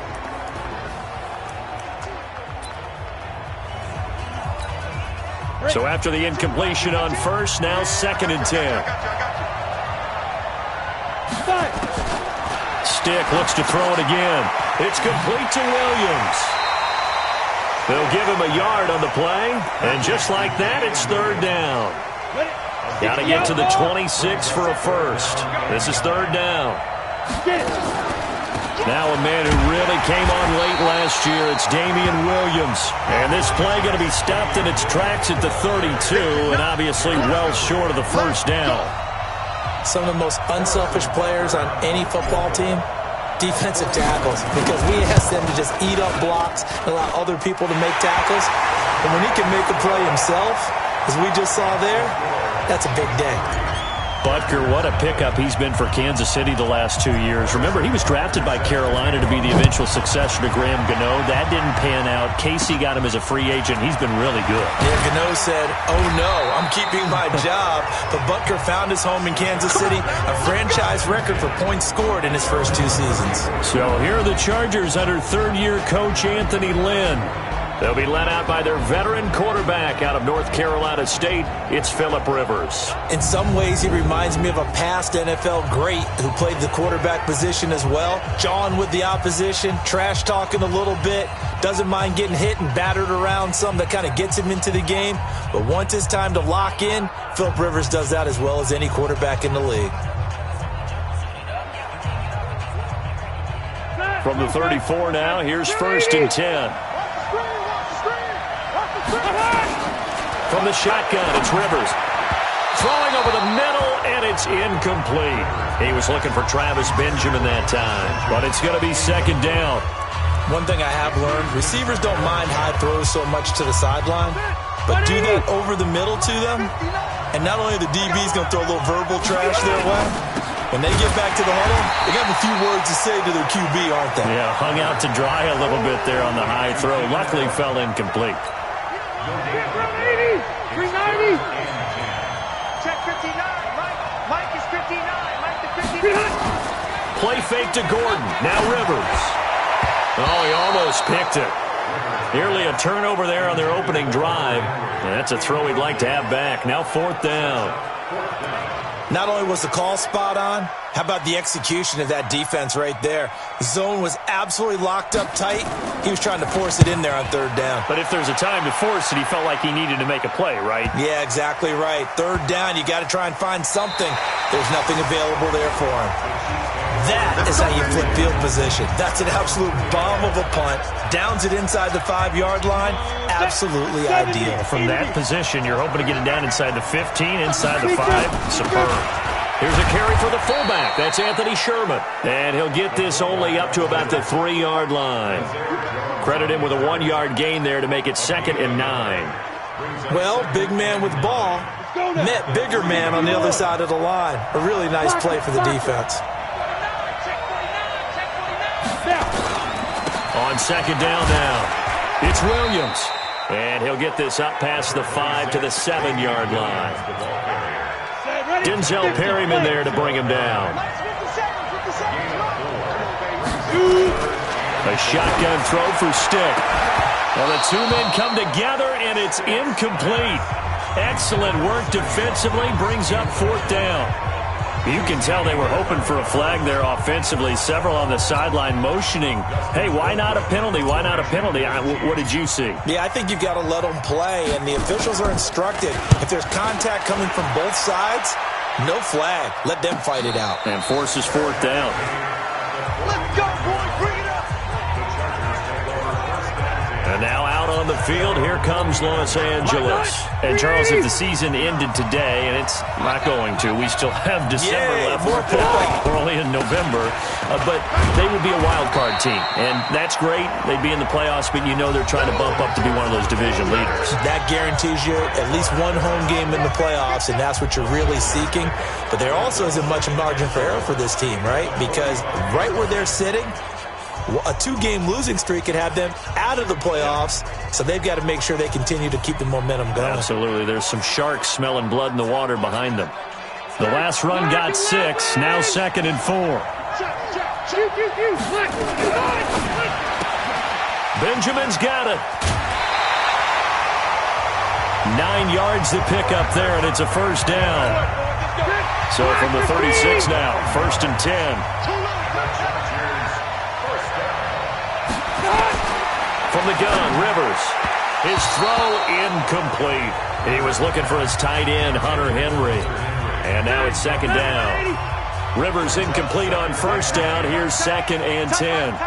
So after the incompletion on 1st, now 2nd and 10. Stick looks to throw it again. It's complete to Williams. They'll give him a yard on the play, and just like that, it's 3rd down. Got to get to the 26 for a 1st. This is 3rd down. Now a man who really came on late last year, it's Damian Williams. And this play going to be stopped in its tracks at the 32, and obviously well short of the 1st down. Some of the most unselfish players on any football team, defensive tackles, because we ask them to just eat up blocks and allow other people to make tackles. And when he can make a play himself, as we just saw there, that's a big day. Butker, what a pickup he's been for Kansas City the last 2 years. Remember, he was drafted by Carolina to be the eventual successor to Graham Gano. That didn't pan out. Casey got him as a free agent. He's been really good. Yeah, Gano said, oh no, I'm keeping my job. But Butker found his home in Kansas City, a franchise record for points scored in his first 2 seasons. So here are the Chargers under 3rd-year coach Anthony Lynn. They'll be led out by their veteran quarterback out of North Carolina State. It's Philip Rivers. In some ways, he reminds me of a past NFL great who played the quarterback position as well. Jawing with the opposition, trash talking a little bit, doesn't mind getting hit and battered around some that kind of gets him into the game. But once it's time to lock in, Philip Rivers does that as well as any quarterback in the league. From the 34 now, here's 1st and 10. From the shotgun, it's Rivers. Throwing over the middle, and it's incomplete. He was looking for Travis Benjamin that time, but it's going to be 2nd down. One thing I have learned, receivers don't mind high throws so much to the sideline, but do that over the middle to them, and not only the DB's going to throw a little verbal trash their way, when they get back to the huddle, they got a few words to say to their QB, aren't they? Yeah, hung out to dry a little bit there on the high throw. Luckily fell incomplete. 390. Check 59. Mike is 59. Mike the 59. Play fake to Gordon. Now Rivers. Oh, he almost picked it. Nearly a turnover there on their opening drive. And that's a throw he'd like to have back. Now 4th down. Not only was the call spot on, how about the execution of that defense right there? The zone was absolutely locked up tight. He was trying to force it in there on 3rd down. But if there's a time to force it, he felt like he needed to make a play, right? Yeah, exactly right. 3rd down, you got to try and find something. There's nothing available there for him. That is how you flip field position. That's an absolute bomb of a punt. Downs it inside the 5-yard line. Absolutely ideal. From that position, you're hoping to get it down inside the 15, inside the 5. Superb. Here's a carry for the fullback. That's Anthony Sherman. And he'll get this only up to about the 3-yard line. Credit him with a 1-yard gain there to make it 2nd and 9. Well, big man with ball met bigger man on the other side of the line. A really nice play for the defense. On 2nd down now, it's Williams. And he'll get this up past the 5 to the 7-yard line. Denzel Perryman there to bring him down. A shotgun throw for Stick. Well, the two men come together, and it's incomplete. Excellent work defensively, brings up 4th down. You can tell they were hoping for a flag there offensively. Several on the sideline motioning, hey, why not a penalty? Why not a penalty? What did you see? Yeah, I think you've got to let them play, and the officials are instructed. If there's contact coming from both sides, no flag. Let them fight it out. And forces 4th down. Let's go, boy. Bring it up. And now out on the field, here comes Los Angeles. And Charles, if the season ended today, and it's not going to, we still have December left. We're only in November, but they would be a wild card team. And that's great. They'd be in the playoffs, but you know they're trying to bump up to be one of those division leaders. That guarantees you at least one home game in the playoffs, and that's what you're really seeking. But there also isn't much margin for error for this team, right? Because right where they're sitting, a 2-game losing streak could have them out of the playoffs, so they've got to make sure they continue to keep the momentum going. Absolutely. There's some sharks smelling blood in the water behind them. The last run got 6, now 2nd and 4. Benjamin's got it. 9 yards to pick up there, and it's a 1st down. So from the 36 now, 1st and 10. From the gun, Rivers. His throw incomplete. He was looking for his tight end, Hunter Henry. And now it's 2nd down. Rivers incomplete on 1st down. Here's 2nd and 10.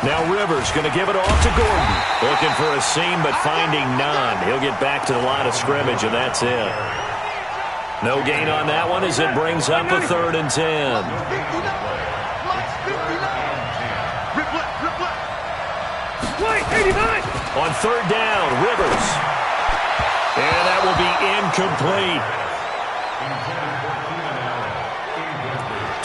Now Rivers going to give it off to Gordon. Looking for a seam, but finding none. He'll get back to the line of scrimmage, and that's it. No gain on that one as it brings up a 3rd and 10. On 3rd down, Rivers. And that will be incomplete.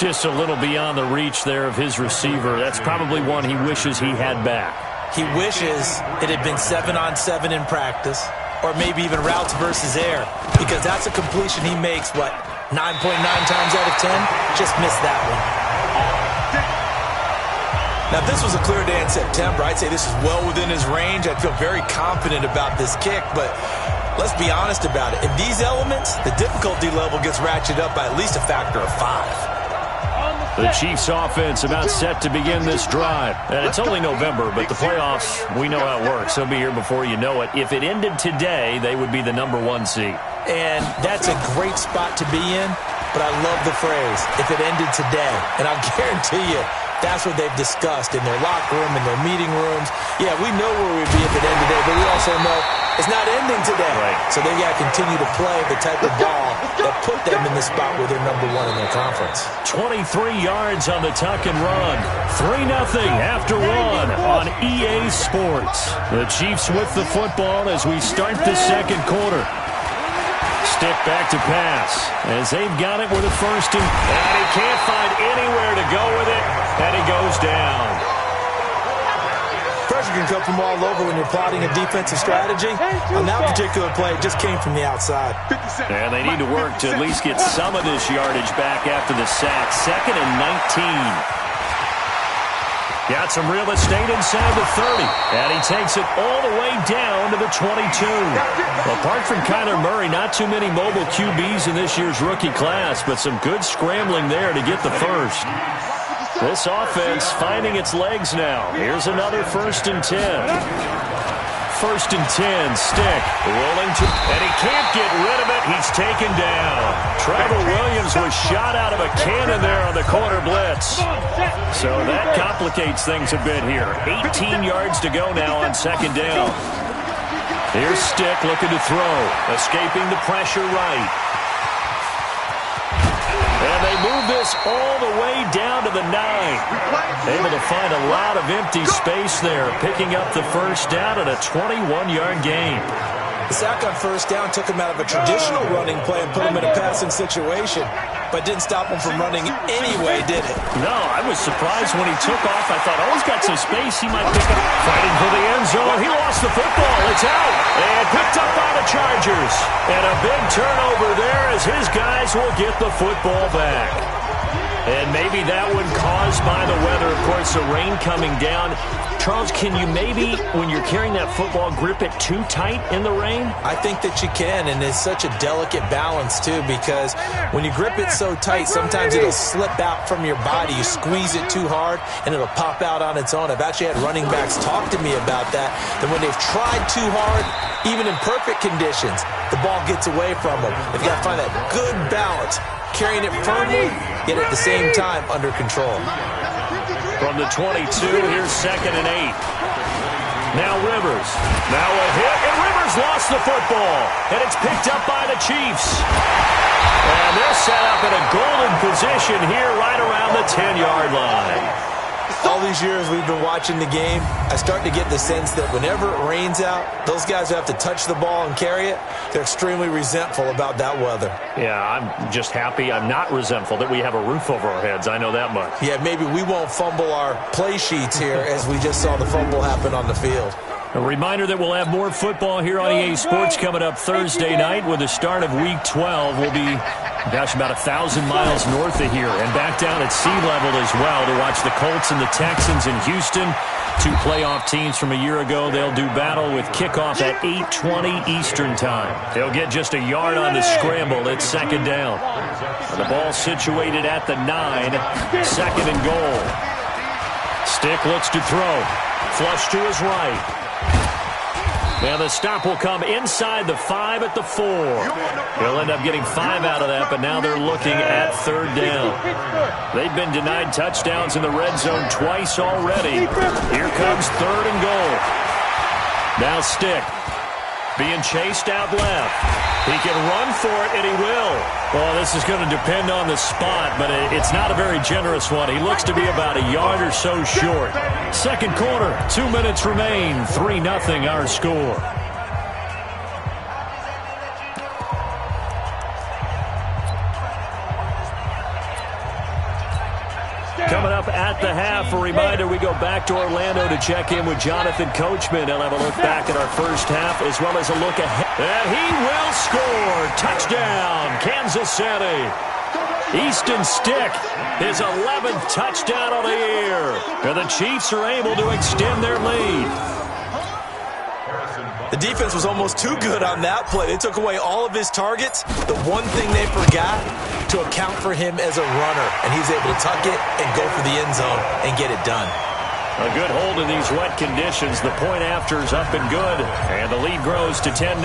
Just a little beyond the reach there of his receiver. That's probably one he wishes he had back. He wishes it had been 7-on-7 in practice, or maybe even routes versus air, because that's a completion he makes, 9.9 times out of 10? Just missed that one. Now, if this was a clear day in September, I'd say this is well within his range. I'd feel very confident about this kick, but let's be honest about it. In these elements, the difficulty level gets ratcheted up by at least a factor of 5. The Chiefs offense about set to begin this drive. And it's only November, but the playoffs, we know how it works. They'll be here before you know it. If it ended today, they would be the #1 seed. And that's a great spot to be in, but I love the phrase, if it ended today. And I'll guarantee you, that's what they've discussed in their locker room, in their meeting rooms. Yeah, we know where we'd be if it ended today, but we also know it's not ending today. Right. So they got to continue to play the type of ball that put them in the spot where they're #1 in their conference. 23 yards on the tuck and run. 3-0 after 1 on EA Sports. The Chiefs with the football as we start the second quarter. Stick back to pass as they've got it with a first and he can't find anywhere to go with it, and he goes down. Pressure can come from all over when you're plotting a defensive strategy. On that particular play, it just came from the outside. And they need to work to at least get some of this yardage back after the sack. 2nd and 19. Got some real estate inside the 30. And he takes it all the way down to the 22. Apart from Kyler Murray, not too many mobile QBs in this year's rookie class, but some good scrambling there to get the first. This offense finding its legs now. Here's another 1st and 10. 1st and 10, Stick rolling to, and he can't get rid of it. He's taken down. Trevor Williams was shot out of a cannon there on the corner blitz. So that complicates things a bit here. 18 yards to go now on 2nd down. Here's Stick looking to throw, escaping the pressure right. And they move this all the way down to the 9. Able to find a lot of empty space there, picking up the first down at a 21-yard gain. The sack on 1st down took him out of a traditional running play and put him in a passing situation, but didn't stop him from running anyway, did it? No, I was surprised when he took off. I thought, oh, he's got some space. He might pick up. Fighting for the end zone. He lost the football. It's out. And picked up by the Chargers. And a big turnover there as his guys will get the football back. And maybe that one caused by the weather. Of course, the rain coming down. Charles, can you maybe, when you're carrying that football, grip it too tight in the rain? I think that you can, and it's such a delicate balance, too, because when you grip it so tight, sometimes it'll slip out from your body. You squeeze it too hard, and it'll pop out on its own. I've actually had running backs talk to me about that when they've tried too hard, even in perfect conditions, the ball gets away from them. They've got to find that good balance, carrying it firmly, yet at the same time under control. From the 22, here's 2nd and 8. Now Rivers. Now a hit, and Rivers lost the football. And it's picked up by the Chiefs. And they're set up in a golden position here right around the 10-yard line. All these years we've been watching the game, I start to get the sense that whenever it rains out, those guys who have to touch the ball and carry it, they're extremely resentful about that weather. Yeah, I'm just happy. I'm not resentful that we have a roof over our heads. I know that much. Yeah, maybe we won't fumble our play sheets here as we just saw the fumble happen on the field. A reminder that we'll have more football here on EA Sports coming up Thursday night with the start of Week 12. We'll be, about 1,000 miles north of here and back down at sea level as well to watch the Colts and the Texans in Houston. 2 playoff teams from a year ago. They'll do battle with kickoff at 8:20 Eastern time. They'll get just a yard on the scramble. It's 2nd down. The ball situated at the 9. 2nd and goal. Stick looks to throw. Flush to his right. Now the stop will come inside the 5 at the 4. He'll end up getting 5 out of that, but now they're looking at 3rd down. They've been denied touchdowns in the red zone twice already. Here comes 3rd and goal. Now Stick being chased out left. He can run for it, and he will. Well, this is going to depend on the spot, but it's not a very generous one. He looks to be about a yard or so short. Second quarter, 2 minutes remain. 3-0 our score. Coming up at the half, a reminder, we go back to Orlando to check in with Jonathan Coachman. He'll have a look back at our first half as well as a look ahead. And he will score. Touchdown, Kansas City. Easton Stick, his 11th touchdown of the year. And the Chiefs are able to extend their lead. The defense was almost too good on that play. They took away all of his targets. The one thing they forgot, to account for him as a runner. And he's able to tuck it and go for the end zone and get it done. A good hold in these wet conditions. The point after is up and good. And the lead grows to 10-0.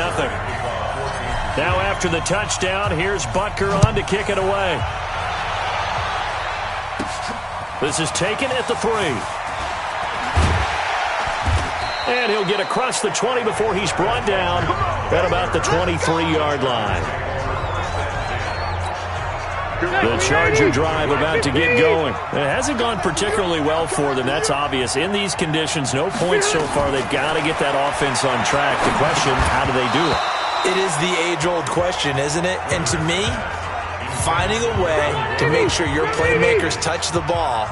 Now after the touchdown, here's Butker on to kick it away. This is taken at the 3. And he'll get across the 20 before he's brought down at about the 23-yard line. The Charger drive about to get going. It hasn't gone particularly well for them. That's obvious. In these conditions, no points so far. They've got to get that offense on track. The question, how do they do it? It is the age-old question, isn't it? And to me, finding a way to make sure your playmakers touch the ball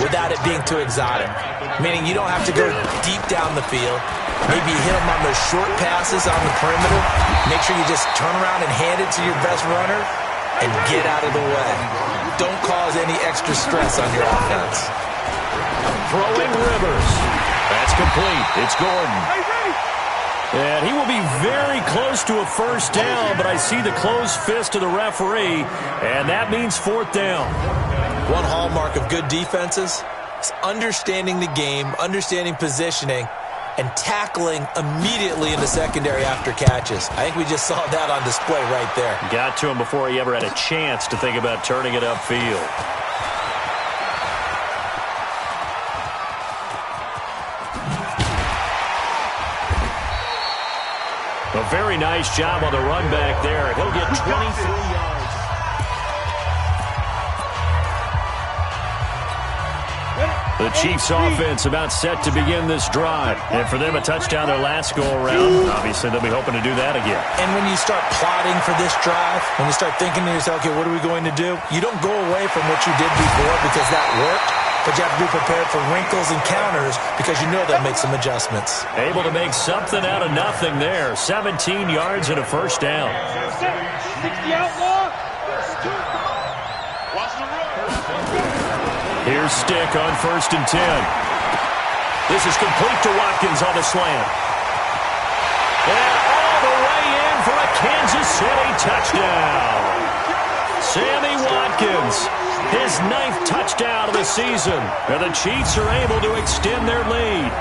without it being too exotic. Meaning you don't have to go deep down the field. Maybe hit them on those short passes on the perimeter. Make sure you just turn around and hand it to your best runner and get out of the way. Don't cause any extra stress on your offense. Throwing Rivers. That's complete. It's Gordon. And he will be very close to a first down, but I see the closed fist of the referee, and that means 4th down. One hallmark of good defenses is understanding the game, understanding positioning, and tackling immediately in the secondary after catches. I think we just saw that on display right there. Got to him before he ever had a chance to think about turning it upfield. A very nice job on the run back there. He'll get 23 yards. The Chiefs offense about set to begin this drive. And for them, a touchdown their last go-around. Obviously, they'll be hoping to do that again. And when you start plotting for this drive, when you start thinking to yourself, okay, what are we going to do? You don't go away from what you did before because that worked, but you have to be prepared for wrinkles and counters because you know they'll make some adjustments. Able to make something out of nothing there. 17 yards and a first down. 60 outlaw. Watch the run. Here's Stick on 1st and 10. This is complete to Watkins on the slant. And all the way in for a Kansas City touchdown. Sammy Watkins, his 9th touchdown of the season. And the Chiefs are able to extend their lead.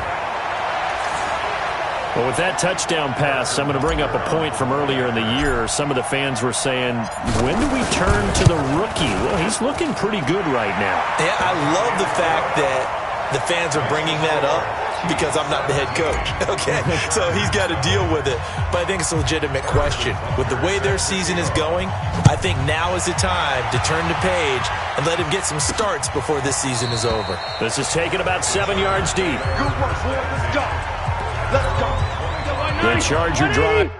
Well, with that touchdown pass, I'm going to bring up a point from earlier in the year. Some of the fans were saying, when do we turn to the rookie? Well, he's looking pretty good right now. Yeah, I love the fact that the fans are bringing that up because I'm not the head coach, okay? So he's got to deal with it. But I think it's a legitimate question. With the way their season is going, I think now is the time to turn the page and let him get some starts before this season is over. This is taken about 7 yards deep. Good work, boy. Let's go. Let's go. The Charger drive.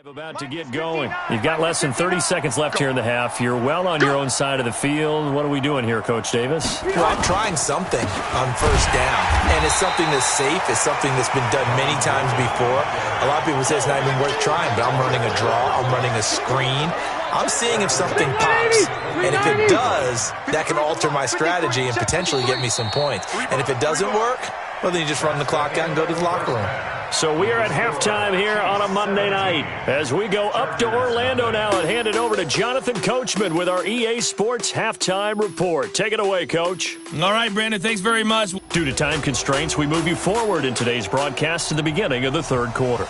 About to get going. You've got less than 30 seconds left here in the half. You're well on your own side of the field. What are we doing here, Coach Davis? Well, I'm trying something on first down, and it's something that's safe. It's something that's been done many times before. A lot of people say it's not even worth trying, but I'm running a draw. I'm running a screen. I'm seeing if something pops, and if it does, that can alter my strategy and potentially get me some points. And if it doesn't work, well, then you just run the clock out and go to the locker room. So we are at halftime here on a Monday night as we go up to Orlando now and hand it over to Jonathan Coachman with our EA Sports Halftime Report. Take it away, Coach. All right, Brandon, thanks very much. Due to time constraints, we move you forward in today's broadcast to the beginning of the third quarter.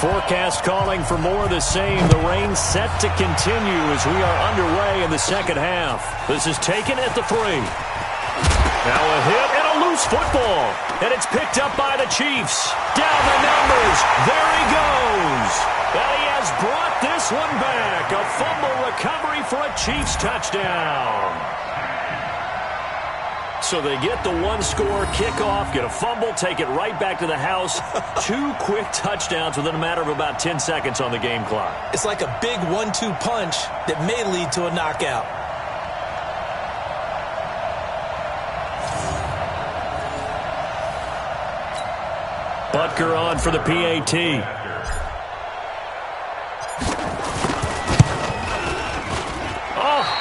Forecast calling for more of the same. The rain set to continue as we are underway in the second half. This is taken at the 3. Now a hit and a loose football. And it's picked up by the Chiefs. Down the numbers. There he goes. And he has brought this one back. A fumble recovery for a Chiefs touchdown. So they get the one-score kickoff, get a fumble, take it right back to the house. 2 quick touchdowns within a matter of about 10 seconds on the game clock. It's like a big 1-2 punch that may lead to a knockout. Butker on for the PAT.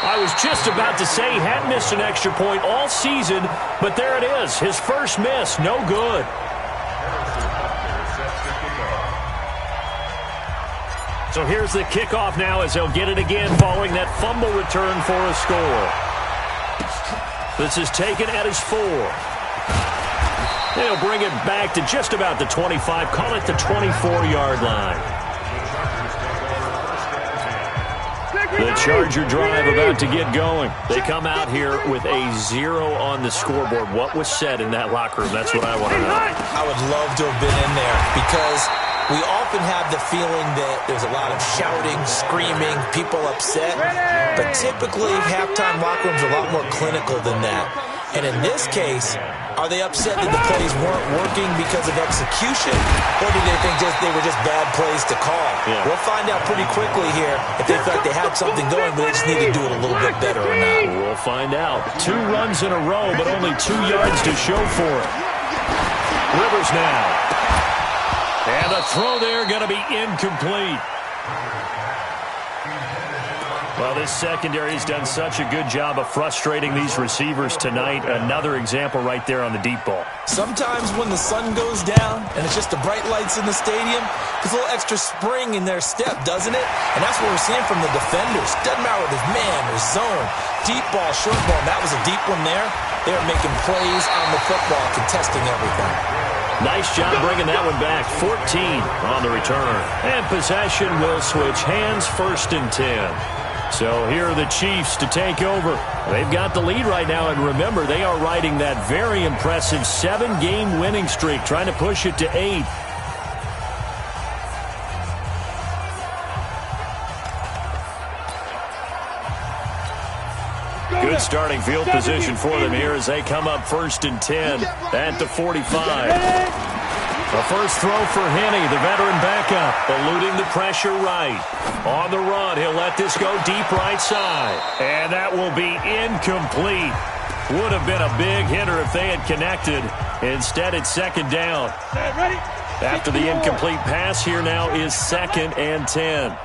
I was just about to say he hadn't missed an extra point all season, but there it is. His first miss, no good. So here's the kickoff now as he'll get it again following that fumble return for a score. This is taken at his 4. They'll bring it back to just about the 25, call it the 24-yard line. The Charger drive about to get going. They come out here with a 0 on the scoreboard. What was said in that locker room? That's what I want to know. I would love to have been in there because we often have the feeling that there's a lot of shouting, screaming, people upset. But typically, halftime locker rooms are a lot more clinical than that. And in this case, are they upset that the plays weren't working because of execution? Or do they think they were just bad plays to call? Yeah. We'll find out pretty quickly here if they felt like they had something going, but they just need to do it a little bit better or not. We'll find out. 2 runs in a row, but only 2 yards to show for it. Rivers now. And the throw there going to be incomplete. Well, this secondary has done such a good job of frustrating these receivers tonight. Another example right there on the deep ball. Sometimes when the sun goes down and it's just the bright lights in the stadium, there's a little extra spring in their step, doesn't it? And that's what we're seeing from the defenders. Doesn't matter whether it's man or zone, deep ball, short ball. That was a deep one there. They were making plays on the football, contesting everything. Nice job bringing that one back. 14 on the return. And possession will switch hands, 1st and 10. So here are the Chiefs to take over. They've got the lead right now, and remember, they are riding that very impressive 7-game winning streak, trying to push it to 8. Good starting field position for them here as they come up 1st and 10 at the 45. The first throw for Henne, the veteran backup, eluding the pressure right. On the run, he'll let this go deep right side. And that will be incomplete. Would have been a big hitter if they had connected. Instead, it's 2nd down. After the incomplete pass, here now is 2nd and 10.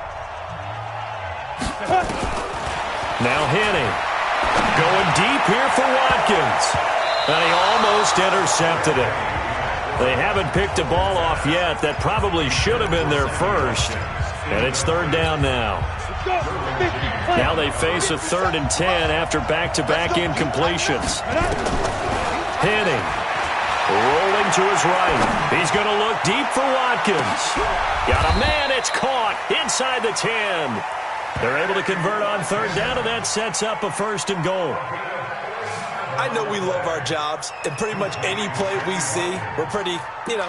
Now Henne going deep here for Watkins. And he almost intercepted it. They haven't picked a ball off yet. That probably should have been their first. And it's 3rd down now. Now they face a 3rd and 10 after back-to-back incompletions. Henne rolling to his right. He's going to look deep for Watkins. Got a man. It's caught inside the 10. They're able to convert on 3rd down, and that sets up a 1st and goal. I know we love our jobs, and pretty much any play we see, we're pretty,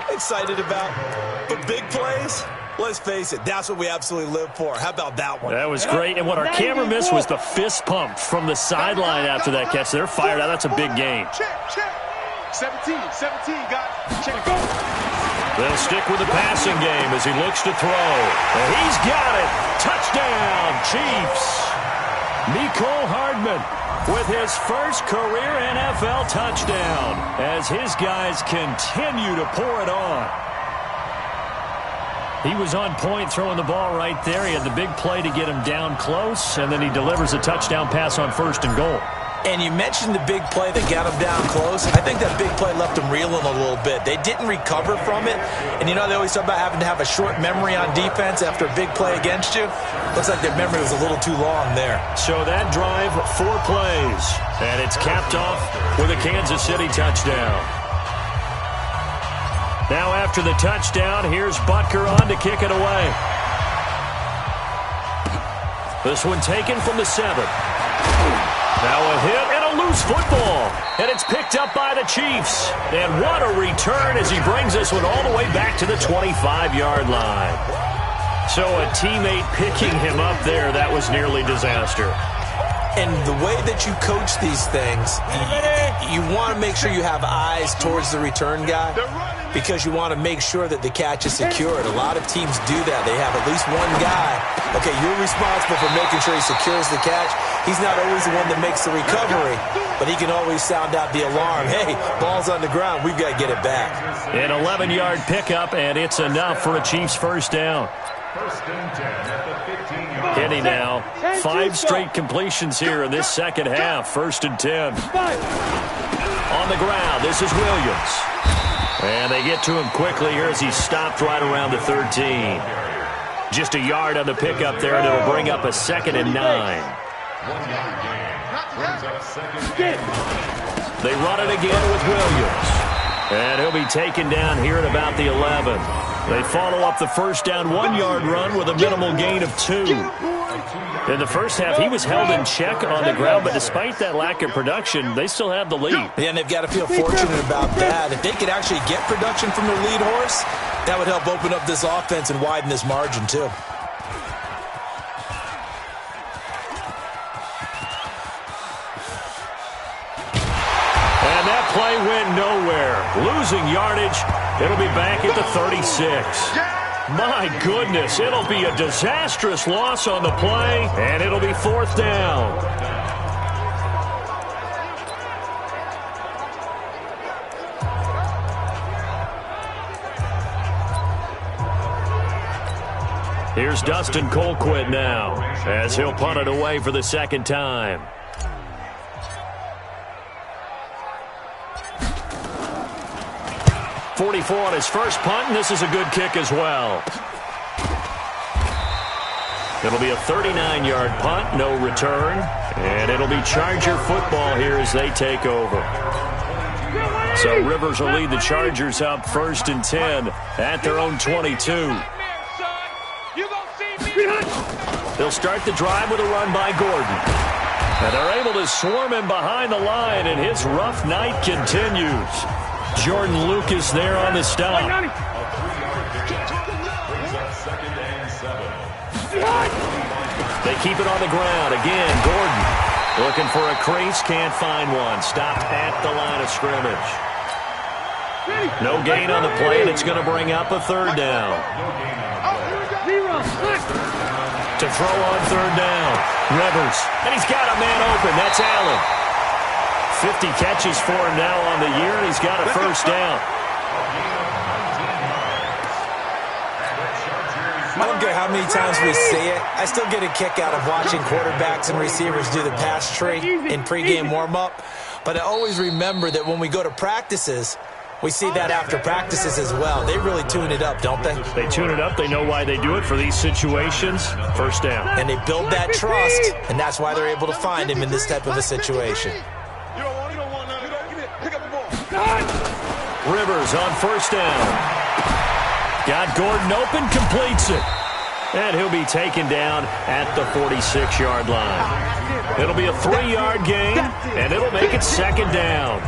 excited about. But big plays, let's face it, that's what we absolutely live for. How about that one? That was great, and what our camera missed was the fist pump from the sideline after that catch. They're fired out. That's a big gain. Check. 17, got it. Check. They'll stick with the passing game as he looks to throw. And he's got it. Touchdown, Chiefs. Mecole Hardman with his first career NFL touchdown as his guys continue to pour it on. He was on point throwing the ball right there. He had the big play to get him down close, and then he delivers a touchdown pass on 1st and goal. And you mentioned the big play that got him down close. I think that big play left him reeling a little bit. They didn't recover from it. And they always talk about having to have a short memory on defense after a big play against you. Looks like their memory was a little too long there. So that drive, 4 plays. And it's capped off with a Kansas City touchdown. Now after the touchdown, here's Butker on to kick it away. This one taken from the 7. Now a hit and a loose football. And it's picked up by the Chiefs. And what a return as he brings this one all the way back to the 25-yard line. So a teammate picking him up there, that was nearly disaster. And the way that you coach these things, you want to make sure you have eyes towards the return guy because you want to make sure that the catch is secured. A lot of teams do that. They have at least one guy. Okay, you're responsible for making sure he secures the catch. He's not always the one that makes the recovery, but he can always sound out the alarm. Hey, ball's on the ground. We've got to get it back. An 11-yard pickup, and it's enough for a Chiefs first down. Kenny now, 5 straight completions here in this second half. 1st and 10. On the ground, this is Williams. And they get to him quickly here as he's stopped right around the 13. Just a yard on the pickup there, and it'll bring up a 2nd and 9. They run it again with Williams. And he'll be taken down here at about the 11. They follow up the first down 1-yard run with a minimal gain of 2. In the first half, he was held in check on the ground, but despite that lack of production, they still have the lead. Yeah, and they've got to feel fortunate about that. If they could actually get production from their lead horse, that would help open up this offense and widen this margin, too. And that play went nowhere. Losing yardage. It'll be back at the 36. My goodness, it'll be a disastrous loss on the play, and it'll be 4th down. Here's Dustin Colquitt now, as he'll punt it away for the 2nd time. .44 on his first punt, and this is a good kick as well. It'll be a 39-yard punt, no return, and it'll be Charger football here as they take over. So Rivers will lead the Chargers up 1st and 10 at their own 22. They'll start the drive with a run by Gordon. And they're able to swarm him behind the line, and his rough night continues. Jordan Lucas there on the stop. They keep it on the ground. Again, Gordon looking for a crease, can't find one. Stopped at the line of scrimmage. No gain on the play, and it's going to bring up a 3rd down. To throw on 3rd down, Rivers. And he's got a man open. That's Allen. 50 catches for him now on the year, and he's got a 1st down. I don't care how many times we see it. I still get a kick out of watching quarterbacks and receivers do the pass tree in pregame warm-up. But I always remember that when we go to practices, we see that after practices as well. They really tune it up, don't they? They tune it up. They know why they do it for these situations. 1st down. And they build that trust, and that's why they're able to find him in this type of a situation. Rivers on 1st down. Got Gordon open, completes it. And he'll be taken down at the 46-yard line. It'll be a 3-yard gain, and it'll make it 2nd down.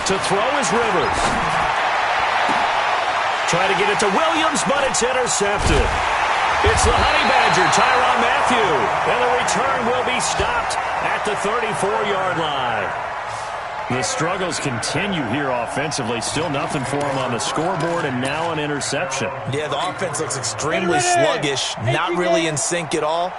To throw is Rivers. Try to get it to Williams, but it's intercepted. It's the Honey Badger, Tyrann Mathieu, and the return will be stopped at the 34-yard line. The struggles continue here offensively. Still nothing for him on the scoreboard, and now an interception. Yeah, the offense looks extremely sluggish, not really in sync at all.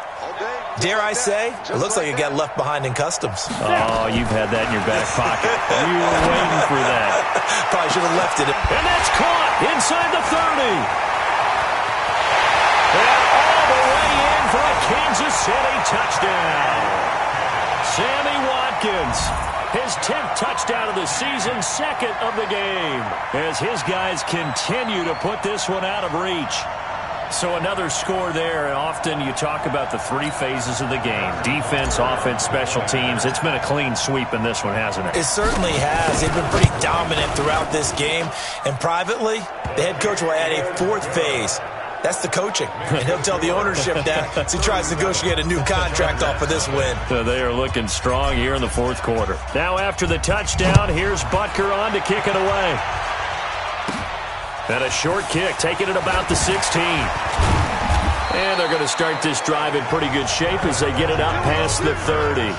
Dare I say, it looks like it got left behind in customs. Oh, you've had that in your back pocket. You were waiting for that. Probably should have left it. And that's caught inside the 30. And all the way in for a Kansas City touchdown. Sammy Watkins, his 10th touchdown of the season, 2nd of the game, as his guys continue to put this one out of reach. So another score there, and often you talk about the 3 phases of the game. Defense, offense, special teams. It's been a clean sweep in this one, hasn't it? It certainly has. They've been pretty dominant throughout this game. And privately, the head coach will add a 4th phase. That's the coaching. And he'll tell the ownership that as he tries to negotiate a new contract off of this win. So they are looking strong here in the 4th quarter. Now after the touchdown, here's Butker on to kick it away. And a short kick, taking it about the 16. And they're going to start this drive in pretty good shape as they get it up past the 30.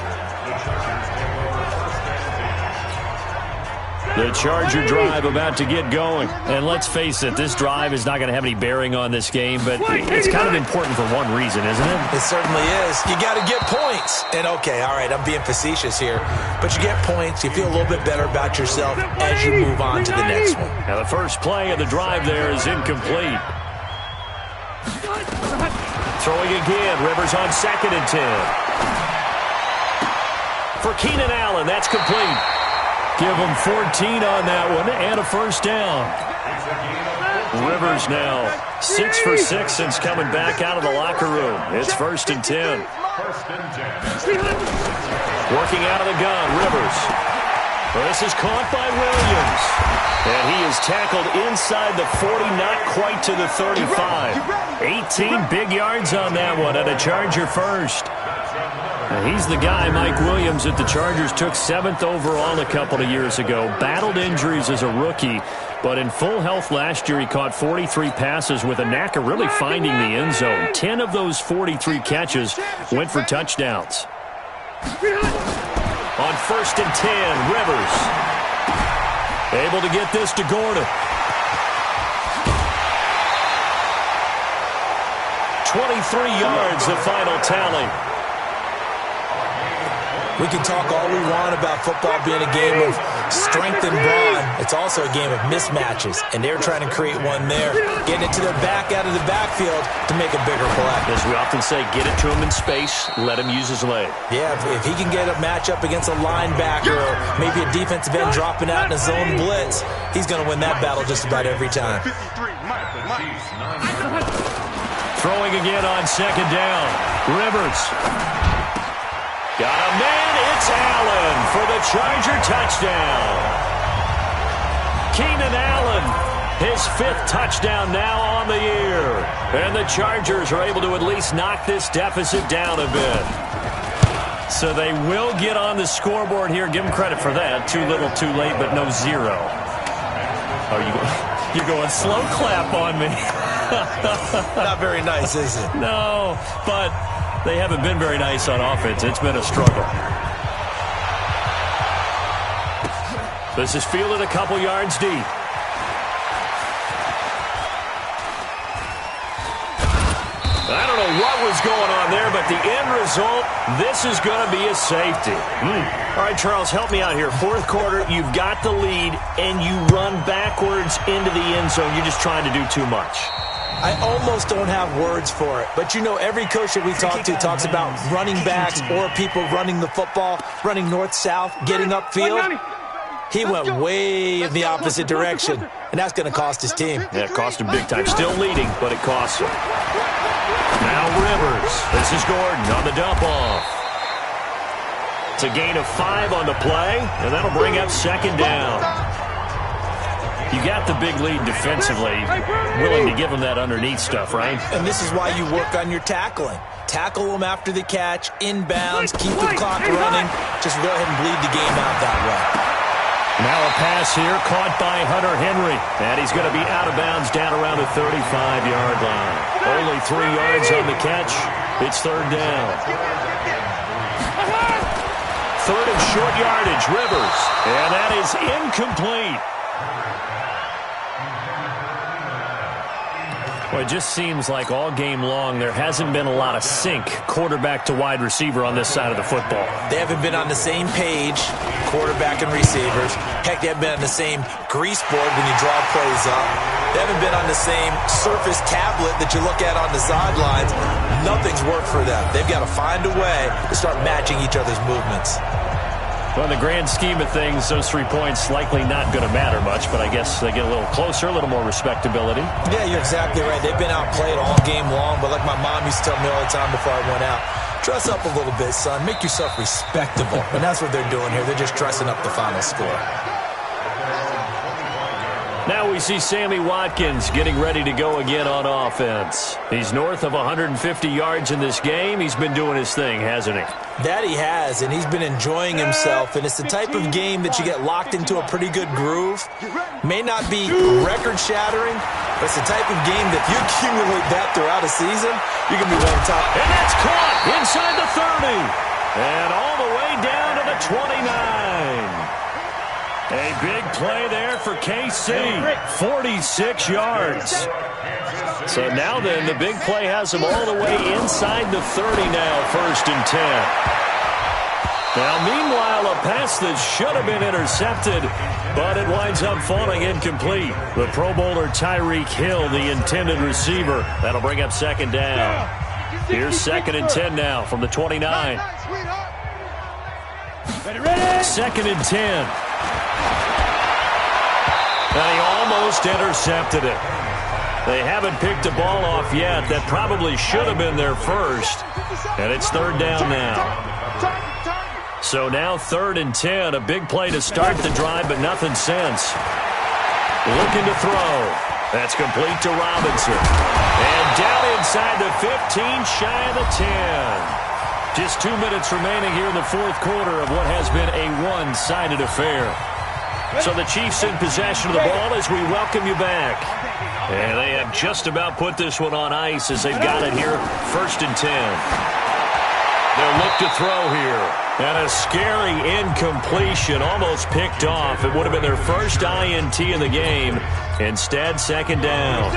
The Charger drive about to get going. And let's face it, this drive is not going to have any bearing on this game, but it's kind of important for one reason, isn't it? It certainly is. You got to get points. And okay, all right, I'm being facetious here, but you get points, you feel a little bit better about yourself as you move on to the next one. Now the first play of the drive there is incomplete. Throwing again, Rivers on 2nd and 10. For Keenan Allen, that's complete. Give him 14 on that one and a first down. Rivers now 6 for 6 since coming back out of the locker room. It's 1st and 10. Working out of the gun, Rivers. Well, this is caught by Williams. And he is tackled inside the 40, not quite to the 35. 18 big yards on that one, and a Charger first. Now, he's the guy, Mike Williams, that the Chargers took 7th overall a couple of years ago. Battled injuries as a rookie, but in full health last year, he caught 43 passes with a knack of really finding the end zone. 10 of those 43 catches went for touchdowns. On 1st and 10, Rivers. Able to get this to Gordon. 23 yards, the final tally. We can talk all we want about football being a game of strength and brawn. It's also a game of mismatches, and they're trying to create one there, getting it to their back out of the backfield to make a bigger play. As we often say, get it to him in space, let him use his leg. Yeah, if he can get a matchup against a linebacker or maybe a defensive end dropping out in a zone blitz, he's going to win that battle just about every time. Throwing again on 2nd down. Rivers. Got a man, it's Allen for the Charger touchdown. Keenan Allen, his 5th touchdown now on the year. And the Chargers are able to at least knock this deficit down a bit. So they will get on the scoreboard here. Give them credit for that. Too little, too late, but no 0. Oh, you're going slow clap on me. Not very nice, is it? No, but they haven't been very nice on offense. It's been a struggle. This is fielded a couple yards deep. I don't know what was going on there, but the end result, this is going to be a safety. All right, Charles, help me out here. 4th quarter, you've got the lead, and you run backwards into the end zone. You're just trying to do too much. I almost don't have words for it. But, you know, every coach that we talk to talks about running backs or people running the football, running north-south, getting upfield. He went way in the opposite direction, and that's going to cost his team. Yeah, it cost him big time. Still leading, but it cost him. Now Rivers. This is Gordon on the dump-off. It's a gain of 5 on the play, and that'll bring up 2nd down. You got the big lead defensively, willing to give them that underneath stuff, right? And this is why you work on your tackling. Tackle them after the catch, inbounds, keep the clock running. Just go ahead and bleed the game out that way. Now a pass here caught by Hunter Henry. And he's going to be out of bounds down around the 35-yard line. Only 3 yards on the catch. It's 3rd down. 3rd and short yardage, Rivers. And that is incomplete. Well, it just seems like all game long there hasn't been a lot of sync quarterback to wide receiver on this side of the football. They haven't been on the same page, quarterback and receivers. Heck, they haven't been on the same grease board when you draw plays up. They haven't been on the same surface tablet that you look at on the sidelines. Nothing's worked for them. They've got to find a way to start matching each other's movements. Well, in the grand scheme of things, those 3 points likely not going to matter much, but I guess they get a little closer, a little more respectability. Yeah, you're exactly right. They've been outplayed all game long, but like my mom used to tell me all the time before I went out, dress up a little bit, son. Make yourself respectable. And that's what they're doing here. They're just dressing up the final score. Now we see Sammy Watkins getting ready to go again on offense. He's north of 150 yards in this game. He's been doing his thing, hasn't he? That he has, and he's been enjoying himself. And it's the type of game that you get locked into a pretty good groove. May not be record-shattering, but it's the type of game that if you accumulate that throughout a season, you're going to be on top. And that's caught inside the 30. And all the way down to the 29. A big play there for KC, 46 yards. So now then, the big play has them all the way inside the 30 now, 1st and 10. Now, meanwhile, a pass that should have been intercepted, but it winds up falling incomplete. The Pro Bowler Tyreek Hill, the intended receiver. That'll bring up 2nd down. Here's 2nd and 10 now from the 29. 2nd and 10. Now he almost intercepted it. They haven't picked a ball off yet. That probably should have been their first. And it's 3rd down now. So now 3rd and 10. A big play to start the drive, but nothing since. Looking to throw. That's complete to Robinson. And down inside the 15, shy of the 10. Just 2 minutes remaining here in the 4th quarter of what has been a one-sided affair. So the Chiefs in possession of the ball as we welcome you back. And they have just about put this one on ice as they've got it here, 1st and 10. They'll look to throw here. And a scary incompletion, almost picked off. It would have been their first INT in the game. Instead, 2nd down.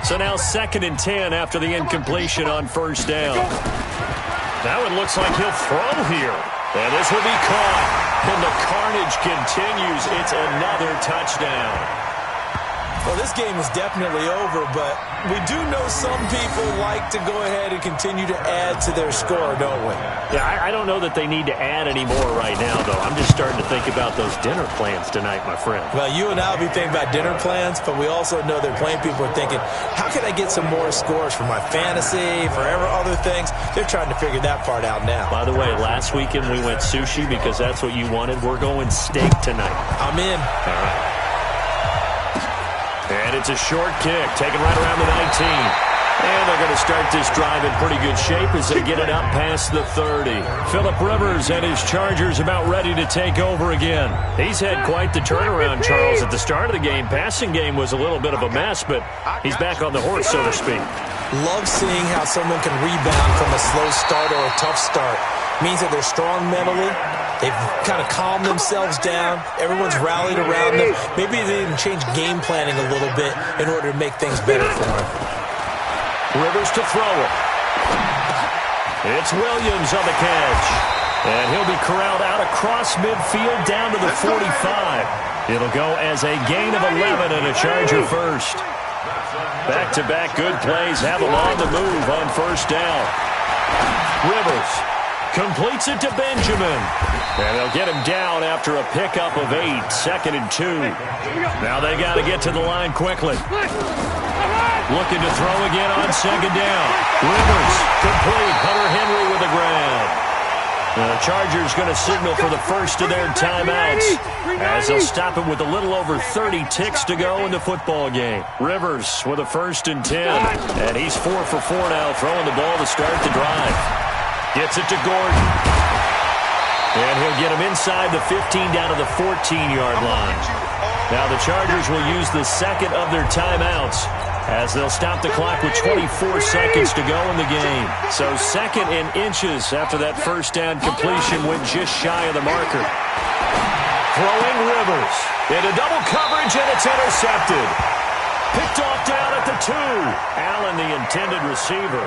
So now 2nd and 10 after the incompletion on 1st down. Now it looks like he'll throw here. And this will be caught. And the carnage continues. It's another touchdown. Well, this game is definitely over, but we do know some people like to go ahead and continue to add to their score, don't we? Yeah, I don't know that they need to add any more right now, though. I'm just starting to think about those dinner plans tonight, my friend. Well, you and I will be thinking about dinner plans, but we also know they're playing people are thinking, how can I get some more scores for my fantasy, for other things? They're trying to figure that part out now. By the way, last weekend we went sushi because that's what you wanted. We're going steak tonight. I'm in. All right. And it's a short kick, taken right around the 19. And they're going to start this drive in pretty good shape as they get it up past the 30. Phillip Rivers and his Chargers about ready to take over again. He's had quite the turnaround, Charles. At the start of the game, passing game was a little bit of a mess, but he's back on the horse, so to speak. Love seeing how someone can rebound from a slow start or a tough start. Means that they're strong mentally. They've kind of calmed themselves down. Everyone's rallied around them. Maybe they didn't change game planning a little bit in order to make things better for them. Rivers to throw it. It's Williams on the catch. And he'll be corralled out across midfield down to the 45. It'll go as a gain of 11 and a Charger first. Back-to-back good plays have them on the move on 1st down. Rivers completes it to Benjamin. And they'll get him down after a pickup of 8, 2nd and 2. Now they got to get to the line quickly. Looking to throw again on 2nd down. Rivers complete. Hunter Henry with the grab. Now the Chargers going to signal for the first of their timeouts as they'll stop him with a little over 30 ticks to go in the football game. Rivers with a 1st and 10. And he's 4 for 4 now, throwing the ball to start the drive. Gets it to Gordon. And he'll get him inside the 15 down to the 14-yard line. Now the Chargers will use the second of their timeouts as they'll stop the clock with 24 seconds to go in the game. So 2nd in inches after that 1st down completion went just shy of the marker. Throwing Rivers into double coverage, and it's intercepted. Picked off down at the 2. Allen, the intended receiver.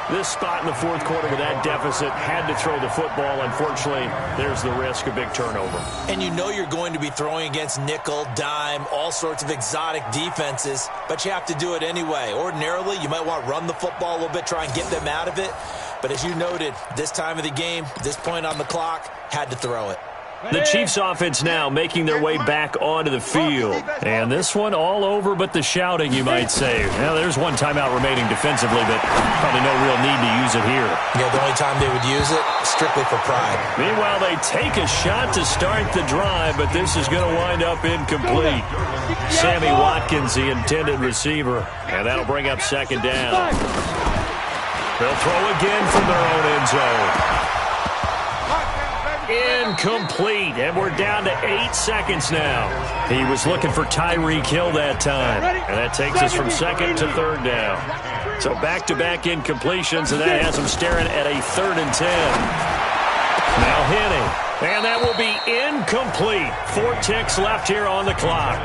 This spot in the 4th quarter with that deficit, had to throw the football. Unfortunately, there's the risk of big turnover. And you know you're going to be throwing against nickel, dime, all sorts of exotic defenses, but you have to do it anyway. Ordinarily, you might want to run the football a little bit, try and get them out of it. But as you noted, this time of the game, this point on the clock, had to throw it. The Chiefs offense now making their way back onto the field. And this one all over but the shouting, you might say. Now, there's one timeout remaining defensively, but probably no real need to use it here. Yeah, the only time they would use it, strictly for pride. Meanwhile, they take a shot to start the drive, but this is going to wind up incomplete. Sammy Watkins, the intended receiver. And that'll bring up second down. They'll throw again from their own end zone. Incomplete, and we're down to 8 seconds now. He was looking for Tyreek Hill that time, and that takes us from second to third down. So back-to-back incompletions, and that has him staring at a 3rd and 10. Now Henning, and that will be incomplete. 4 ticks left here on the clock.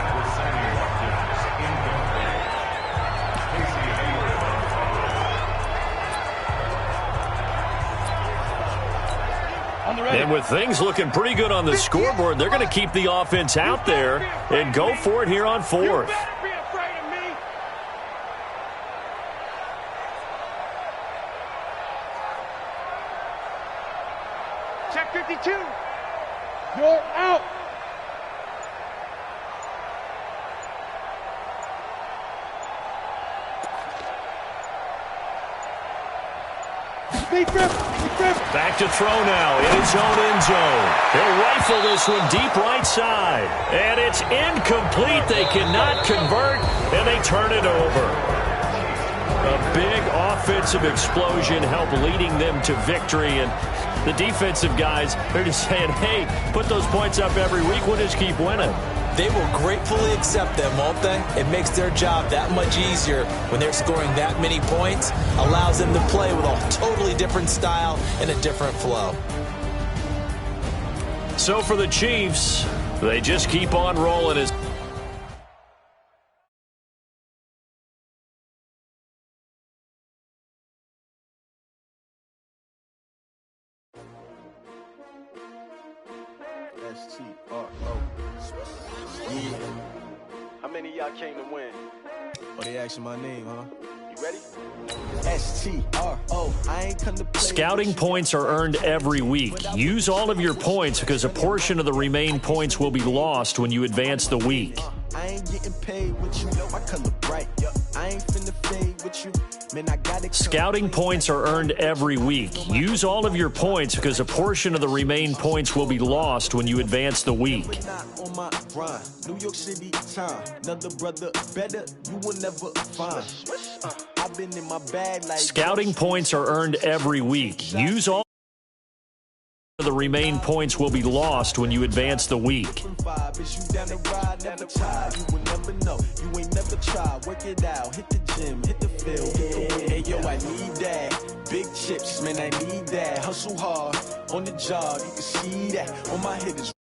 And with things looking pretty good on the scoreboard, they're going to keep the offense out there and go for it here on 4th. Check 52. You're out. Back to throw now in his own end zone. He'll rifle this one deep right side. And it's incomplete. They cannot convert, and they turn it over. A big offensive explosion helped leading them to victory. And the defensive guys, they're just saying, hey, put those points up every week. We'll just keep winning. They will gratefully accept them, won't they? It makes their job that much easier when they're scoring that many points. Allows them to play with a totally different style and a different flow. So for the Chiefs, they just keep on rolling as How many of y'all came to win? Oh, they asking my name, huh? You ready? S-T-R-O. I ain't come to play. Scouting points are earned every week. Use all of your points because a portion of the remaining points will be lost when you advance the week. I ain't getting paid with you. My color bright. I ain't finna fade with you. Man, I got it. Scouting points are earned every week. Use all of your points because a portion of the remaining points will be lost when you advance the week. On my grind. New York City time. Another brother better. You will never find. I've been in my bag like Scouting points are earned every week. Use all of the remaining points will be lost when you advance the week. Is you down the ride, never tired. You will never know. You ain't never tried. Work it out. Hit the gym. Hit the field. Hey, yo, I need that. Big chips, man, I need that. Hustle hard on the job. You can see that on my hitters.